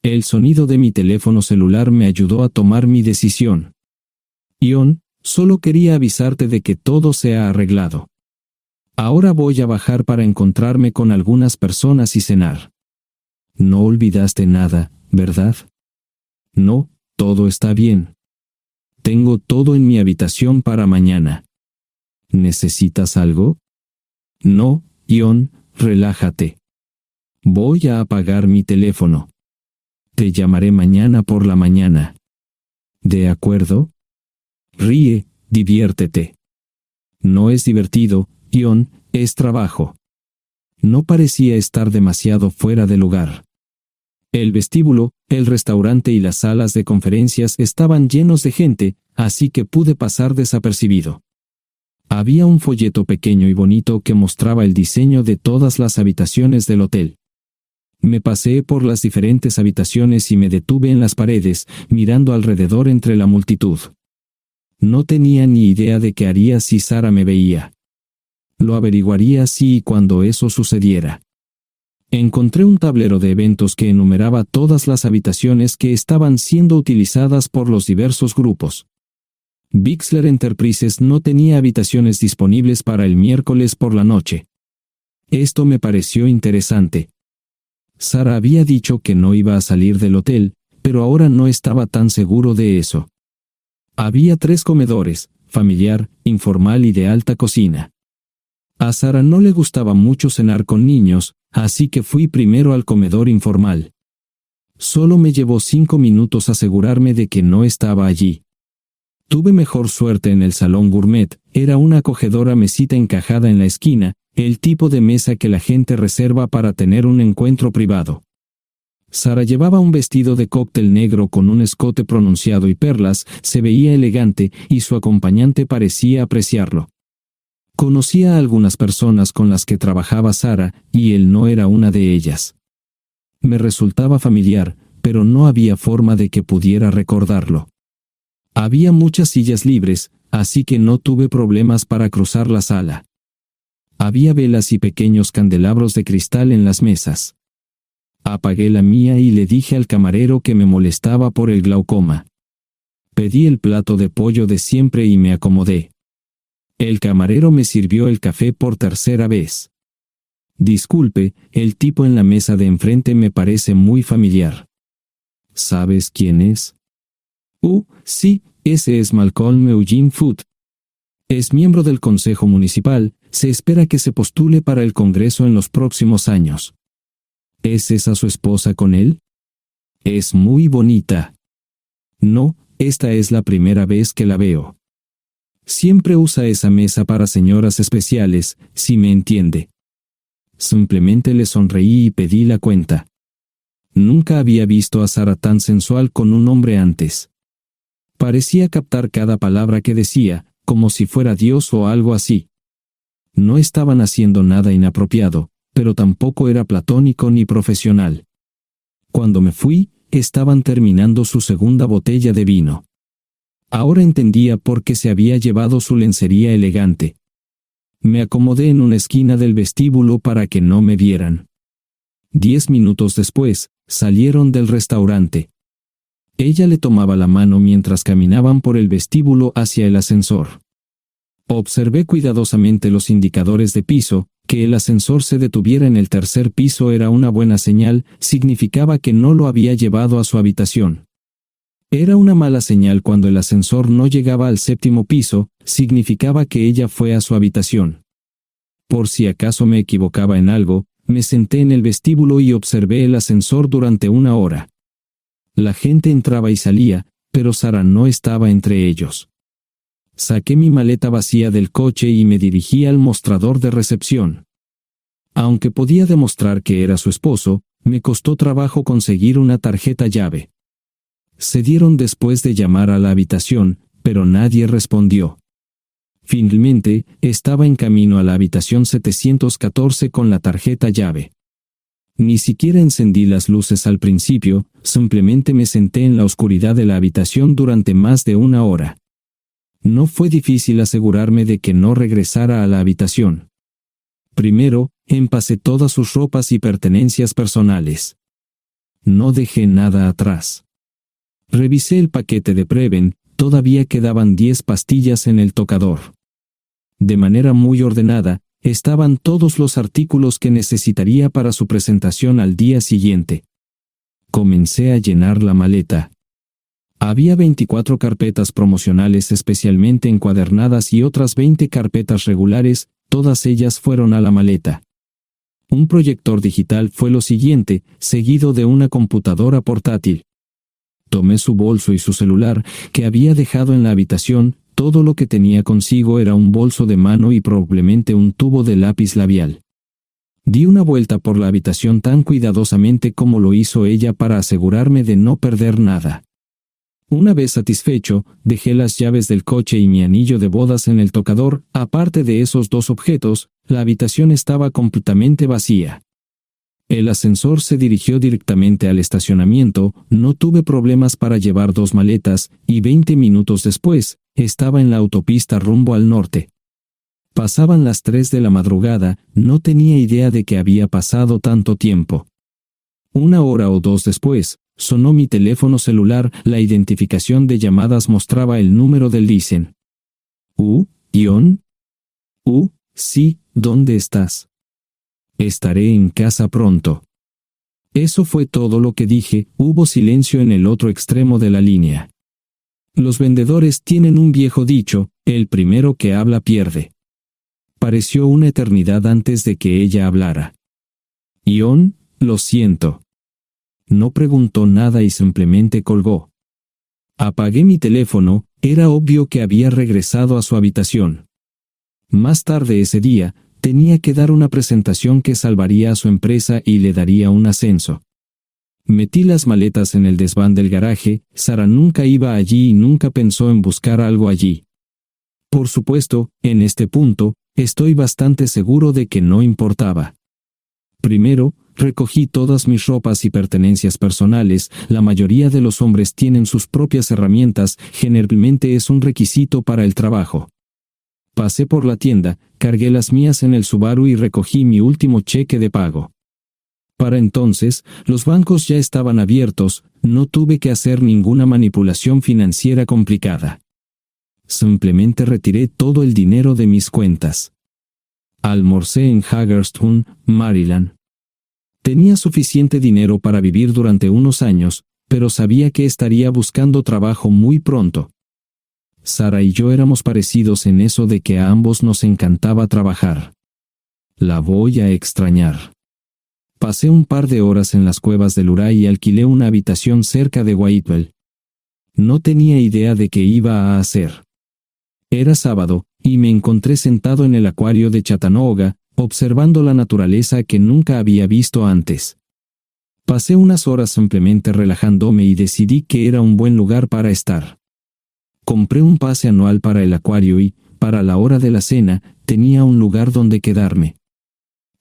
El sonido de mi teléfono celular me ayudó a tomar mi decisión. Ion, solo quería avisarte de que todo se ha arreglado. Ahora voy a bajar para encontrarme con algunas personas y cenar. No olvidaste nada, ¿verdad? No, todo está bien. Tengo todo en mi habitación para mañana. ¿Necesitas algo? No, Ion, relájate. Voy a apagar mi teléfono. Te llamaré mañana por la mañana. ¿De acuerdo? Ríe, diviértete. No es divertido, Ion, es trabajo. No parecía estar demasiado fuera de lugar. El vestíbulo, el restaurante y las salas de conferencias estaban llenos de gente, así que pude pasar desapercibido. Había un folleto pequeño y bonito que mostraba el diseño de todas las habitaciones del hotel. Me paseé por las diferentes habitaciones y me detuve en las paredes, mirando alrededor entre la multitud. No tenía ni idea de qué haría si Sara me veía. Lo averiguaría si y cuando eso sucediera. Encontré un tablero de eventos que enumeraba todas las habitaciones que estaban siendo utilizadas por los diversos grupos. Bixler Enterprises no tenía habitaciones disponibles para el miércoles por la noche. Esto me pareció interesante. Sara había dicho que no iba a salir del hotel, pero ahora no estaba tan seguro de eso. Había 3 comedores, familiar, informal y de alta cocina. A Sara no le gustaba mucho cenar con niños, así que fui primero al comedor informal. Solo me llevó 5 minutos asegurarme de que no estaba allí. Tuve mejor suerte en el salón gourmet, era una acogedora mesita encajada en la esquina, el tipo de mesa que la gente reserva para tener un encuentro privado. Sara llevaba un vestido de cóctel negro con un escote pronunciado y perlas, se veía elegante y su acompañante parecía apreciarlo. Conocía a algunas personas con las que trabajaba Sara, y él no era una de ellas. Me resultaba familiar, pero no había forma de que pudiera recordarlo. Había muchas sillas libres, así que no tuve problemas para cruzar la sala. Había velas y pequeños candelabros de cristal en las mesas. Apagué la mía y le dije al camarero que me molestaba por el glaucoma. Pedí el plato de pollo de siempre y me acomodé. El camarero me sirvió el café por tercera vez. Disculpe, el tipo en la mesa de enfrente me parece muy familiar. ¿Sabes quién es? Sí, ese es Malcolm Eugene Foote. Es miembro del Consejo Municipal, se espera que se postule para el Congreso en los próximos años. ¿Es esa su esposa con él? Es muy bonita. No, esta es la primera vez que la veo. Siempre usa esa mesa para señoras especiales, si me entiende. Simplemente le sonreí y pedí la cuenta. Nunca había visto a Sara tan sensual con un hombre antes. Parecía captar cada palabra que decía, como si fuera Dios o algo así. No estaban haciendo nada inapropiado, pero tampoco era platónico ni profesional. Cuando me fui, estaban terminando su segunda botella de vino. Ahora entendía por qué se había llevado su lencería elegante. Me acomodé en una esquina del vestíbulo para que no me vieran. 10 minutos después, salieron del restaurante. Ella le tomaba la mano mientras caminaban por el vestíbulo hacia el ascensor. Observé cuidadosamente los indicadores de piso. Que el ascensor se detuviera en el tercer piso era una buena señal, significaba que no lo había llevado a su habitación. Era una mala señal cuando el ascensor no llegaba al séptimo piso, significaba que ella fue a su habitación. Por si acaso me equivocaba en algo, me senté en el vestíbulo y observé el ascensor durante 1 hora. La gente entraba y salía, pero Sara no estaba entre ellos. Saqué mi maleta vacía del coche y me dirigí al mostrador de recepción. Aunque podía demostrar que era su esposo, me costó trabajo conseguir una tarjeta llave. Se dieron después de llamar a la habitación, pero nadie respondió. Finalmente, estaba en camino a la habitación 714 con la tarjeta llave. Ni siquiera encendí las luces al principio, simplemente me senté en la oscuridad de la habitación durante más de 1 hora. No fue difícil asegurarme de que no regresara a la habitación. Primero, empacé todas sus ropas y pertenencias personales. No dejé nada atrás. Revisé el paquete de Preven, todavía quedaban 10 pastillas en el tocador. De manera muy ordenada, estaban todos los artículos que necesitaría para su presentación al día siguiente. Comencé a llenar la maleta. Había 24 carpetas promocionales especialmente encuadernadas y otras 20 carpetas regulares, todas ellas fueron a la maleta. Un proyector digital fue lo siguiente, seguido de una computadora portátil. Tomé su bolso y su celular, que había dejado en la habitación. Todo lo que tenía consigo era un bolso de mano y probablemente un tubo de lápiz labial. Di una vuelta por la habitación tan cuidadosamente como lo hizo ella para asegurarme de no perder nada. Una vez satisfecho, dejé las llaves del coche y mi anillo de bodas en el tocador. Aparte de esos 2 objetos, la habitación estaba completamente vacía. El ascensor se dirigió directamente al estacionamiento, no tuve problemas para llevar 2 maletas, y 20 minutos después, estaba en la autopista rumbo al norte. Pasaban las 3 de la madrugada, no tenía idea de que había pasado tanto tiempo. 1 hora o 2 después, sonó mi teléfono celular, la identificación de llamadas mostraba el número del Listen. ¿Ion? Sí, ¿dónde estás? Estaré en casa pronto. Eso fue todo lo que dije. Hubo silencio en el otro extremo de la línea. Los vendedores tienen un viejo dicho, el primero que habla pierde. Pareció una eternidad antes de que ella hablara. Ion, lo siento. No preguntó nada y simplemente colgó. Apagué mi teléfono, era obvio que había regresado a su habitación. Más tarde ese día, tenía que dar una presentación que salvaría a su empresa y le daría un ascenso. Metí las maletas en el desván del garaje. Sara nunca iba allí y nunca pensó en buscar algo allí. Por supuesto, en este punto, estoy bastante seguro de que no importaba. Primero, recogí todas mis ropas y pertenencias personales. La mayoría de los hombres tienen sus propias herramientas, generalmente es un requisito para el trabajo. Pasé por la tienda, cargué las mías en el Subaru y recogí mi último cheque de pago. Para entonces, los bancos ya estaban abiertos, no tuve que hacer ninguna manipulación financiera complicada. Simplemente retiré todo el dinero de mis cuentas. Almorcé en Hagerstown, Maryland. Tenía suficiente dinero para vivir durante unos años, pero sabía que estaría buscando trabajo muy pronto. Sara y yo éramos parecidos en eso de que a ambos nos encantaba trabajar. La voy a extrañar. Pasé un par de horas en las cuevas del Uray y alquilé una habitación cerca de Whitewell. No tenía idea de qué iba a hacer. Era sábado, y me encontré sentado en el acuario de Chattanooga, observando la naturaleza que nunca había visto antes. Pasé unas horas simplemente relajándome y decidí que era un buen lugar para estar. Compré un pase anual para el acuario y, para la hora de la cena, tenía un lugar donde quedarme.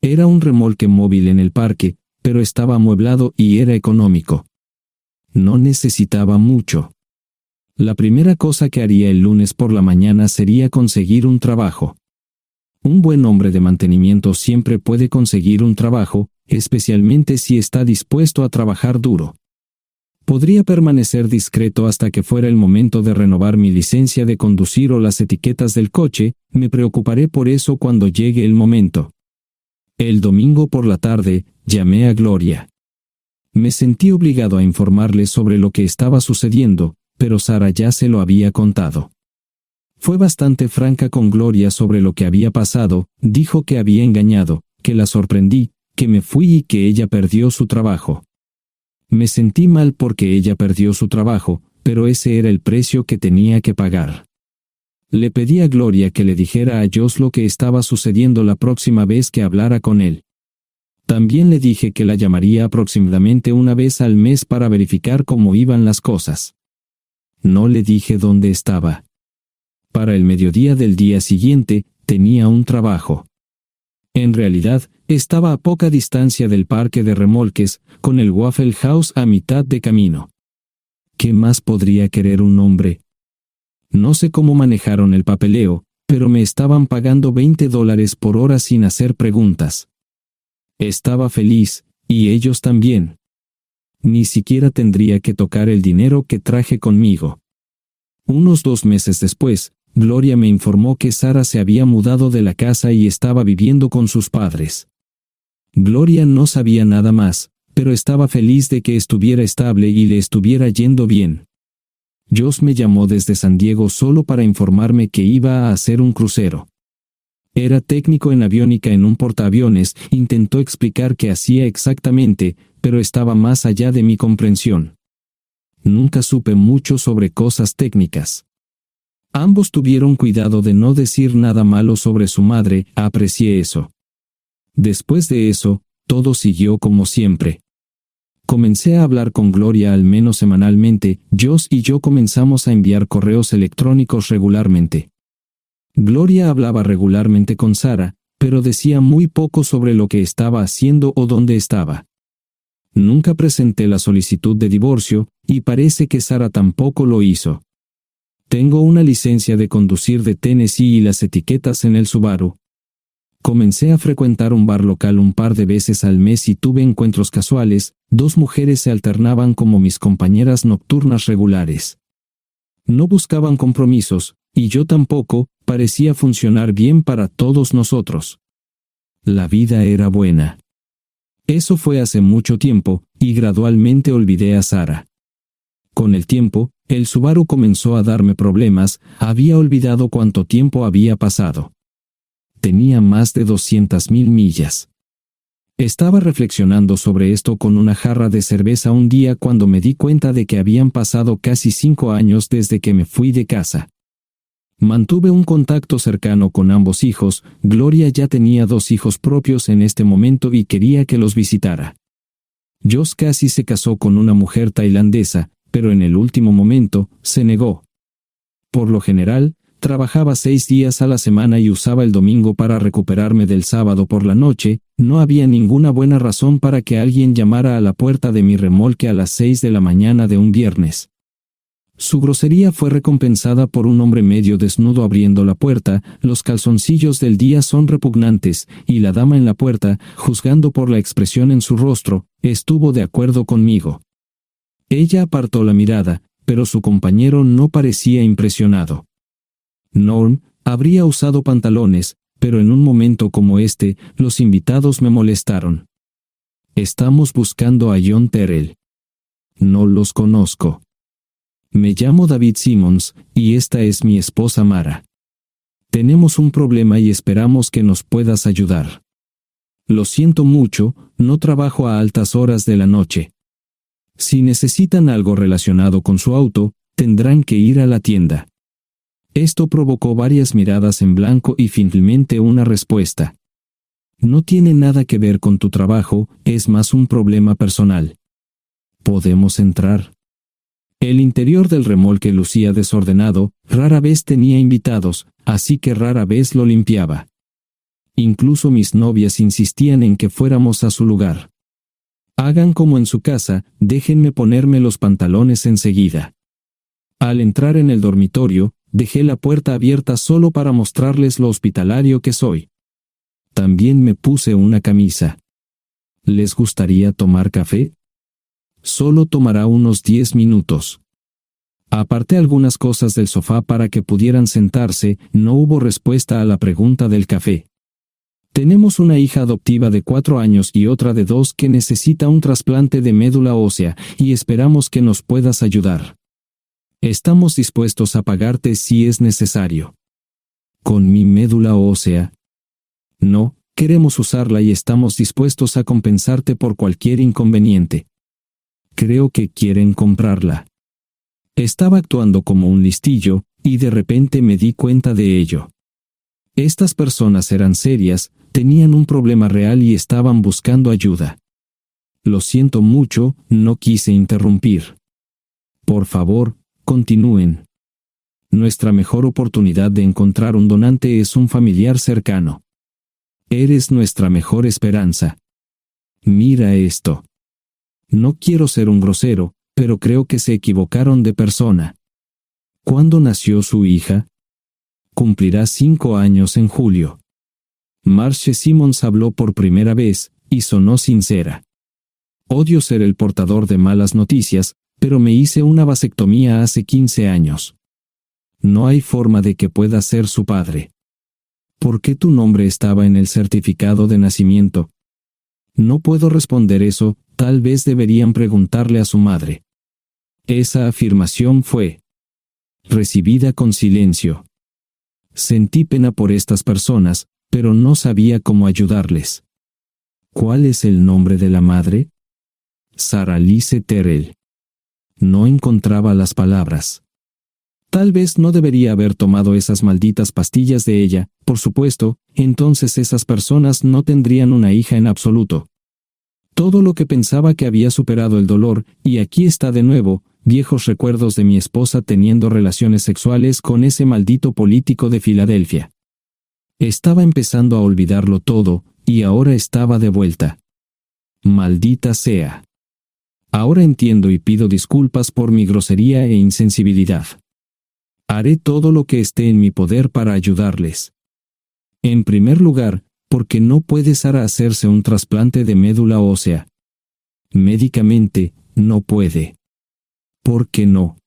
Era un remolque móvil en el parque, pero estaba amueblado y era económico. No necesitaba mucho. La primera cosa que haría el lunes por la mañana sería conseguir un trabajo. Un buen hombre de mantenimiento siempre puede conseguir un trabajo, especialmente si está dispuesto a trabajar duro. Podría permanecer discreto hasta que fuera el momento de renovar mi licencia de conducir o las etiquetas del coche, me preocuparé por eso cuando llegue el momento. El domingo por la tarde, llamé a Gloria. Me sentí obligado a informarle sobre lo que estaba sucediendo, pero Sara ya se lo había contado. Fue bastante franca con Gloria sobre lo que había pasado, dijo que había engañado, que la sorprendí, que me fui y que ella perdió su trabajo. Me sentí mal porque ella perdió su trabajo, pero ese era el precio que tenía que pagar. Le pedí a Gloria que le dijera a Josh lo que estaba sucediendo la próxima vez que hablara con él. También le dije que la llamaría aproximadamente una vez al mes para verificar cómo iban las cosas. No le dije dónde estaba. Para el mediodía del día siguiente, tenía un trabajo. En realidad, estaba a poca distancia del parque de remolques, con el Waffle House a mitad de camino. ¿Qué más podría querer un hombre? No sé cómo manejaron el papeleo, pero me estaban pagando $20 por hora sin hacer preguntas. Estaba feliz, y ellos también. Ni siquiera tendría que tocar el dinero que traje conmigo. Unos 2 meses después, Gloria me informó que Sara se había mudado de la casa y estaba viviendo con sus padres. Gloria no sabía nada más, pero estaba feliz de que estuviera estable y le estuviera yendo bien. Josh me llamó desde San Diego solo para informarme que iba a hacer un crucero. Era técnico en aviónica en un portaaviones, intentó explicar qué hacía exactamente, pero estaba más allá de mi comprensión. Nunca supe mucho sobre cosas técnicas. Ambos tuvieron cuidado de no decir nada malo sobre su madre, aprecié eso. Después de eso, todo siguió como siempre. Comencé a hablar con Gloria al menos semanalmente, Josh y yo comenzamos a enviar correos electrónicos regularmente. Gloria hablaba regularmente con Sara, pero decía muy poco sobre lo que estaba haciendo o dónde estaba. Nunca presenté la solicitud de divorcio, y parece que Sara tampoco lo hizo. Tengo una licencia de conducir de Tennessee y las etiquetas en el Subaru. Comencé a frecuentar un bar local un par de veces al mes y tuve encuentros casuales, 2 mujeres se alternaban como mis compañeras nocturnas regulares. No buscaban compromisos, y yo tampoco, parecía funcionar bien para todos nosotros. La vida era buena. Eso fue hace mucho tiempo, y gradualmente olvidé a Sara. Con el tiempo, el Subaru comenzó a darme problemas, había olvidado cuánto tiempo había pasado. Tenía más de 200,000 millas. Estaba reflexionando sobre esto con una jarra de cerveza un día cuando me di cuenta de que habían pasado casi 5 años desde que me fui de casa. Mantuve un contacto cercano con ambos hijos, Gloria ya tenía 2 hijos propios en este momento y quería que los visitara. Josh casi se casó con una mujer tailandesa, pero en el último momento, se negó. Por lo general, trabajaba 6 días a la semana y usaba el domingo para recuperarme del sábado por la noche, no había ninguna buena razón para que alguien llamara a la puerta de mi remolque a las 6 de la mañana de un viernes. Su grosería fue recompensada por un hombre medio desnudo abriendo la puerta, los calzoncillos del día son repugnantes, y la dama en la puerta, juzgando por la expresión en su rostro, estuvo de acuerdo conmigo. Ella apartó la mirada, pero su compañero no parecía impresionado. Norm habría usado pantalones, pero en un momento como este, los invitados me molestaron. Estamos buscando a John Terrell. No los conozco. Me llamo David Simmons, y esta es mi esposa Mara. Tenemos un problema y esperamos que nos puedas ayudar. Lo siento mucho, no trabajo a altas horas de la noche. Si necesitan algo relacionado con su auto, tendrán que ir a la tienda. Esto provocó varias miradas en blanco y finalmente una respuesta. No tiene nada que ver con tu trabajo, es más un problema personal. ¿Podemos entrar? El interior del remolque lucía desordenado, rara vez tenía invitados, así que rara vez lo limpiaba. Incluso mis novias insistían en que fuéramos a su lugar. Hagan como en su casa, déjenme ponerme los pantalones enseguida. Al entrar en el dormitorio, dejé la puerta abierta solo para mostrarles lo hospitalario que soy. También me puse una camisa. ¿Les gustaría tomar café? Solo tomará unos 10 minutos. Aparté algunas cosas del sofá para que pudieran sentarse. No hubo respuesta a la pregunta del café. Tenemos una hija adoptiva de 4 años y otra de 2 que necesita un trasplante de médula ósea, y esperamos que nos puedas ayudar. Estamos dispuestos a pagarte si es necesario. ¿Con mi médula ósea? No, queremos usarla y estamos dispuestos a compensarte por cualquier inconveniente. Creo que quieren comprarla. Estaba actuando como un listillo, y de repente me di cuenta de ello. Estas personas eran serias, tenían un problema real y estaban buscando ayuda. Lo siento mucho, no quise interrumpir. Por favor, continúen. Nuestra mejor oportunidad de encontrar un donante es un familiar cercano. Eres nuestra mejor esperanza. Mira esto. No quiero ser un grosero, pero creo que se equivocaron de persona. ¿Cuándo nació su hija? Cumplirá 5 años en julio. Marche Simons habló por primera vez, y sonó sincera. Odio ser el portador de malas noticias, pero me hice una vasectomía hace 15 años. No hay forma de que pueda ser su padre. ¿Por qué tu nombre estaba en el certificado de nacimiento? No puedo responder eso, tal vez deberían preguntarle a su madre. Esa afirmación fue recibida con silencio. Sentí pena por estas personas, pero no sabía cómo ayudarles. ¿Cuál es el nombre de la madre? Sarah Lise Terrell. No encontraba las palabras. Tal vez no debería haber tomado esas malditas pastillas de ella, por supuesto, entonces esas personas no tendrían una hija en absoluto. Todo lo que pensaba que había superado el dolor, y aquí está de nuevo, viejos recuerdos de mi esposa teniendo relaciones sexuales con ese maldito político de Filadelfia. Estaba empezando a olvidarlo todo, y ahora estaba de vuelta. Maldita sea. Ahora entiendo y pido disculpas por mi grosería e insensibilidad. Haré todo lo que esté en mi poder para ayudarles. En primer lugar, porque no puede Sara hacerse un trasplante de médula ósea. Médicamente, no puede. ¿Por qué no?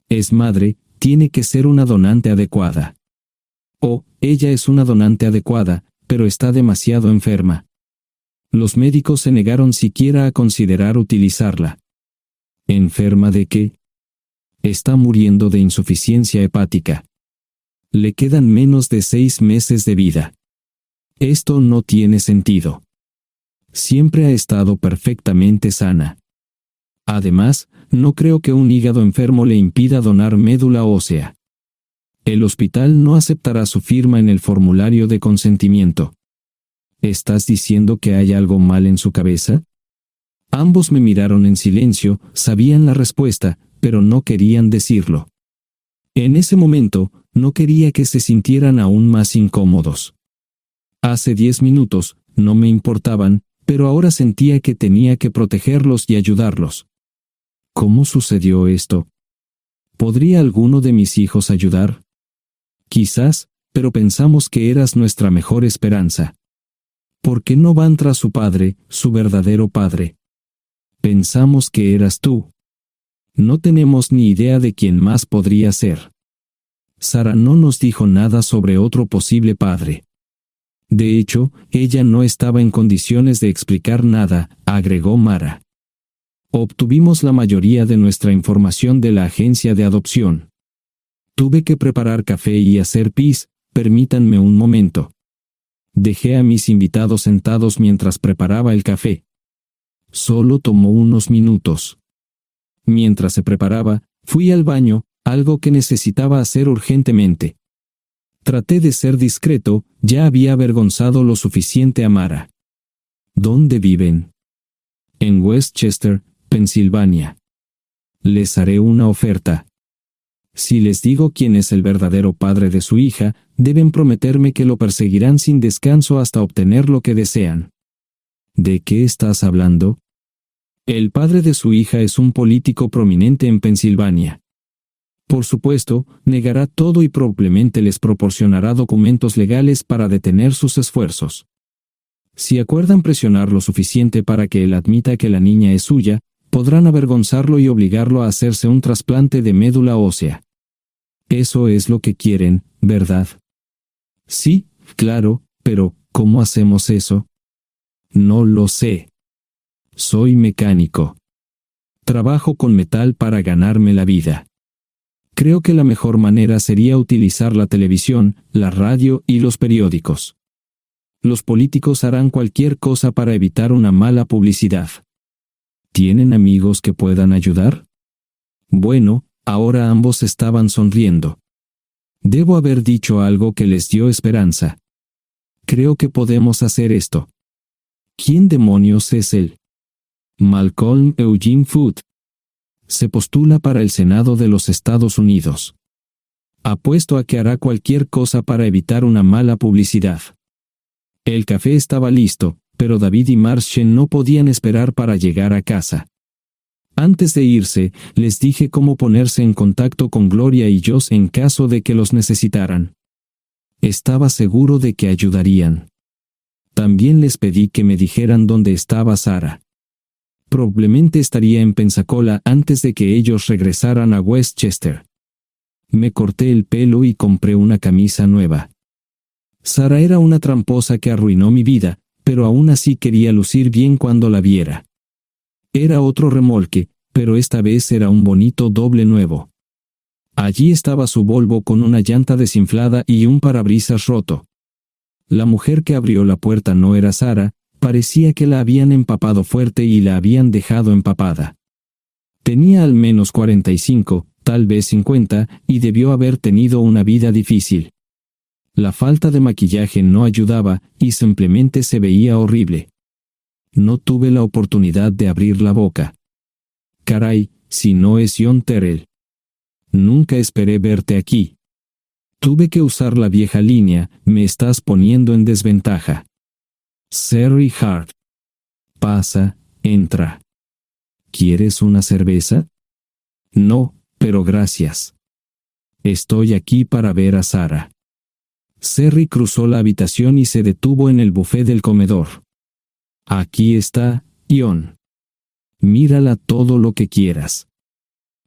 Es madre, tiene que ser una donante adecuada. Ella es una donante adecuada, pero está demasiado enferma. Los médicos se negaron siquiera a considerar utilizarla. ¿Enferma de qué? Está muriendo de insuficiencia hepática. Le quedan menos de 6 meses de vida. Esto no tiene sentido. Siempre ha estado perfectamente sana. Además, no creo que un hígado enfermo le impida donar médula ósea. El hospital no aceptará su firma en el formulario de consentimiento. ¿Estás diciendo que hay algo mal en su cabeza? Ambos me miraron en silencio, sabían la respuesta, pero no querían decirlo. En ese momento, no quería que se sintieran aún más incómodos. Hace 10 minutos, no me importaban, pero ahora sentía que tenía que protegerlos y ayudarlos. ¿Cómo sucedió esto? ¿Podría alguno de mis hijos ayudar? Quizás, pero pensamos que eras nuestra mejor esperanza. ¿Por qué no van tras su padre, su verdadero padre? Pensamos que eras tú. No tenemos ni idea de quién más podría ser. Sara no nos dijo nada sobre otro posible padre. De hecho, ella no estaba en condiciones de explicar nada, agregó Mara. Obtuvimos la mayoría de nuestra información de la agencia de adopción. Tuve que preparar café y hacer pis, permítanme un momento. Dejé a mis invitados sentados mientras preparaba el café. Solo tomó unos minutos. Mientras se preparaba, fui al baño, algo que necesitaba hacer urgentemente. Traté de ser discreto, ya había avergonzado lo suficiente a Mara. ¿Dónde viven? En Westchester, Pensilvania. Les haré una oferta. Si les digo quién es el verdadero padre de su hija, deben prometerme que lo perseguirán sin descanso hasta obtener lo que desean. ¿De qué estás hablando? El padre de su hija es un político prominente en Pensilvania. Por supuesto, negará todo y probablemente les proporcionará documentos legales para detener sus esfuerzos. Si acuerdan presionar lo suficiente para que él admita que la niña es suya, podrán avergonzarlo y obligarlo a hacerse un trasplante de médula ósea. Eso es lo que quieren, ¿verdad? Sí, claro, pero ¿cómo hacemos eso? No lo sé. Soy mecánico. Trabajo con metal para ganarme la vida. Creo que la mejor manera sería utilizar la televisión, la radio y los periódicos. Los políticos harán cualquier cosa para evitar una mala publicidad. ¿Tienen amigos que puedan ayudar? Bueno, ahora ambos estaban sonriendo. Debo haber dicho algo que les dio esperanza. Creo que podemos hacer esto. ¿Quién demonios es él? Malcolm Eugene Foote. Se postula para el Senado de los Estados Unidos. Apuesto a que hará cualquier cosa para evitar una mala publicidad. El café estaba listo, pero David y Marchen no podían esperar para llegar a casa. Antes de irse, les dije cómo ponerse en contacto con Gloria y Josh en caso de que los necesitaran. Estaba seguro de que ayudarían. También les pedí que me dijeran dónde estaba Sarah. Probablemente estaría en Pensacola antes de que ellos regresaran a Westchester. Me corté el pelo y compré una camisa nueva. Sarah era una tramposa que arruinó mi vida, pero aún así quería lucir bien cuando la viera. Era otro remolque, pero esta vez era un bonito doble nuevo. Allí estaba su Volvo con una llanta desinflada y un parabrisas roto. La mujer que abrió la puerta no era Sarah, parecía que la habían empapado fuerte y la habían dejado empapada. Tenía al menos 45, tal vez 50, y debió haber tenido una vida difícil. La falta de maquillaje no ayudaba, y simplemente se veía horrible. No tuve la oportunidad de abrir la boca. Caray, si no es John Terrell. Nunca esperé verte aquí. Tuve que usar la vieja línea, me estás poniendo en desventaja. Sherry Hart. Pasa, entra. ¿Quieres una cerveza? No, pero gracias. Estoy aquí para ver a Sarah. Sherry cruzó la habitación y se detuvo en el buffet del comedor. Aquí está, John. Mírala todo lo que quieras.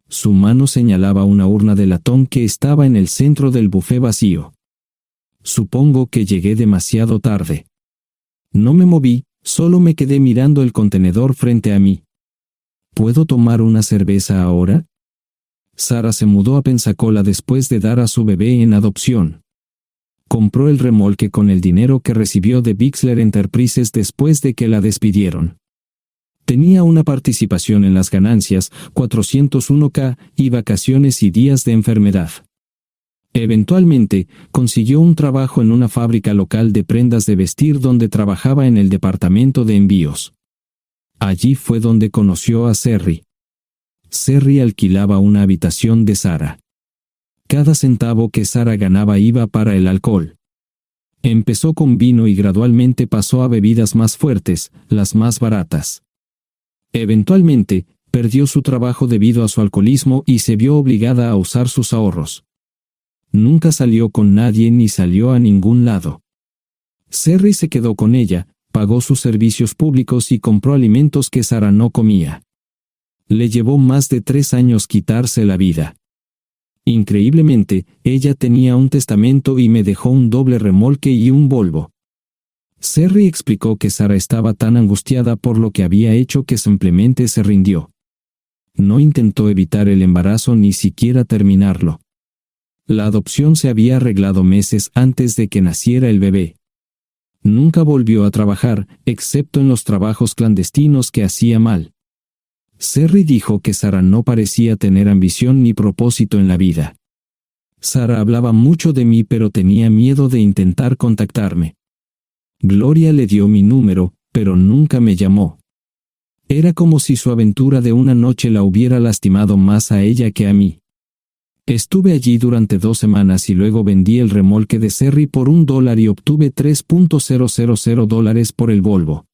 Su mano señalaba una urna de latón que estaba en el centro del buffet vacío. Supongo que llegué demasiado tarde. No me moví, solo me quedé mirando el contenedor frente a mí. ¿Puedo tomar una cerveza ahora? Sarah se mudó a Pensacola después de dar a su bebé en adopción. Compró el remolque con el dinero que recibió de Bixler Enterprises después de que la despidieron. Tenía una participación en las ganancias, 401k, y vacaciones y días de enfermedad. Eventualmente, consiguió un trabajo en una fábrica local de prendas de vestir donde trabajaba en el departamento de envíos. Allí fue donde conoció a Sherry. Sherry alquilaba una habitación de Sarah. Cada centavo que Sarah ganaba iba para el alcohol. Empezó con vino y gradualmente pasó a bebidas más fuertes, las más baratas. Eventualmente, perdió su trabajo debido a su alcoholismo y se vio obligada a usar sus ahorros. Nunca salió con nadie ni salió a ningún lado. Sherry se quedó con ella, pagó sus servicios públicos y compró alimentos que Sarah no comía. Le llevó más de 3 años quitarse la vida. Increíblemente, ella tenía un testamento y me dejó un doble remolque y un Volvo. Sherry explicó que Sarah estaba tan angustiada por lo que había hecho que simplemente se rindió. No intentó evitar el embarazo ni siquiera terminarlo. La adopción se había arreglado meses antes de que naciera el bebé. Nunca volvió a trabajar, excepto en los trabajos clandestinos que hacía mal. Sherry dijo que Sarah no parecía tener ambición ni propósito en la vida. Sarah hablaba mucho de mí pero tenía miedo de intentar contactarme. Gloria le dio mi número, pero nunca me llamó. Era como si su aventura de una noche la hubiera lastimado más a ella que a mí. Estuve allí durante 2 semanas y luego vendí el remolque de Serry por $1 y obtuve $3,000 por el Volvo.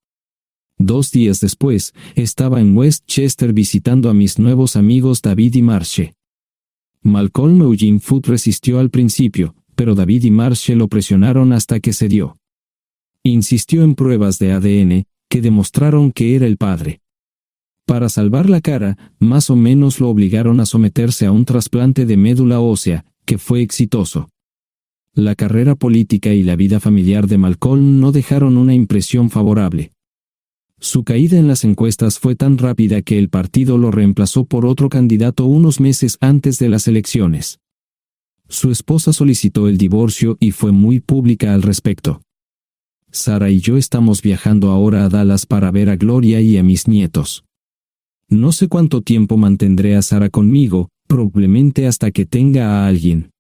2 días después, estaba en Westchester visitando a mis nuevos amigos David y Marche. Malcolm Eugene Foote resistió al principio, pero David y Marche lo presionaron hasta que cedió. Insistió en pruebas de ADN, que demostraron que era el padre. Para salvar la cara, más o menos lo obligaron a someterse a un trasplante de médula ósea, que fue exitoso. La carrera política y la vida familiar de Malcolm no dejaron una impresión favorable. Su caída en las encuestas fue tan rápida que el partido lo reemplazó por otro candidato unos meses antes de las elecciones. Su esposa solicitó el divorcio y fue muy pública al respecto. Sara y yo estamos viajando ahora a Dallas para ver a Gloria y a mis nietos. No sé cuánto tiempo mantendré a Sara conmigo, probablemente hasta que tenga a alguien.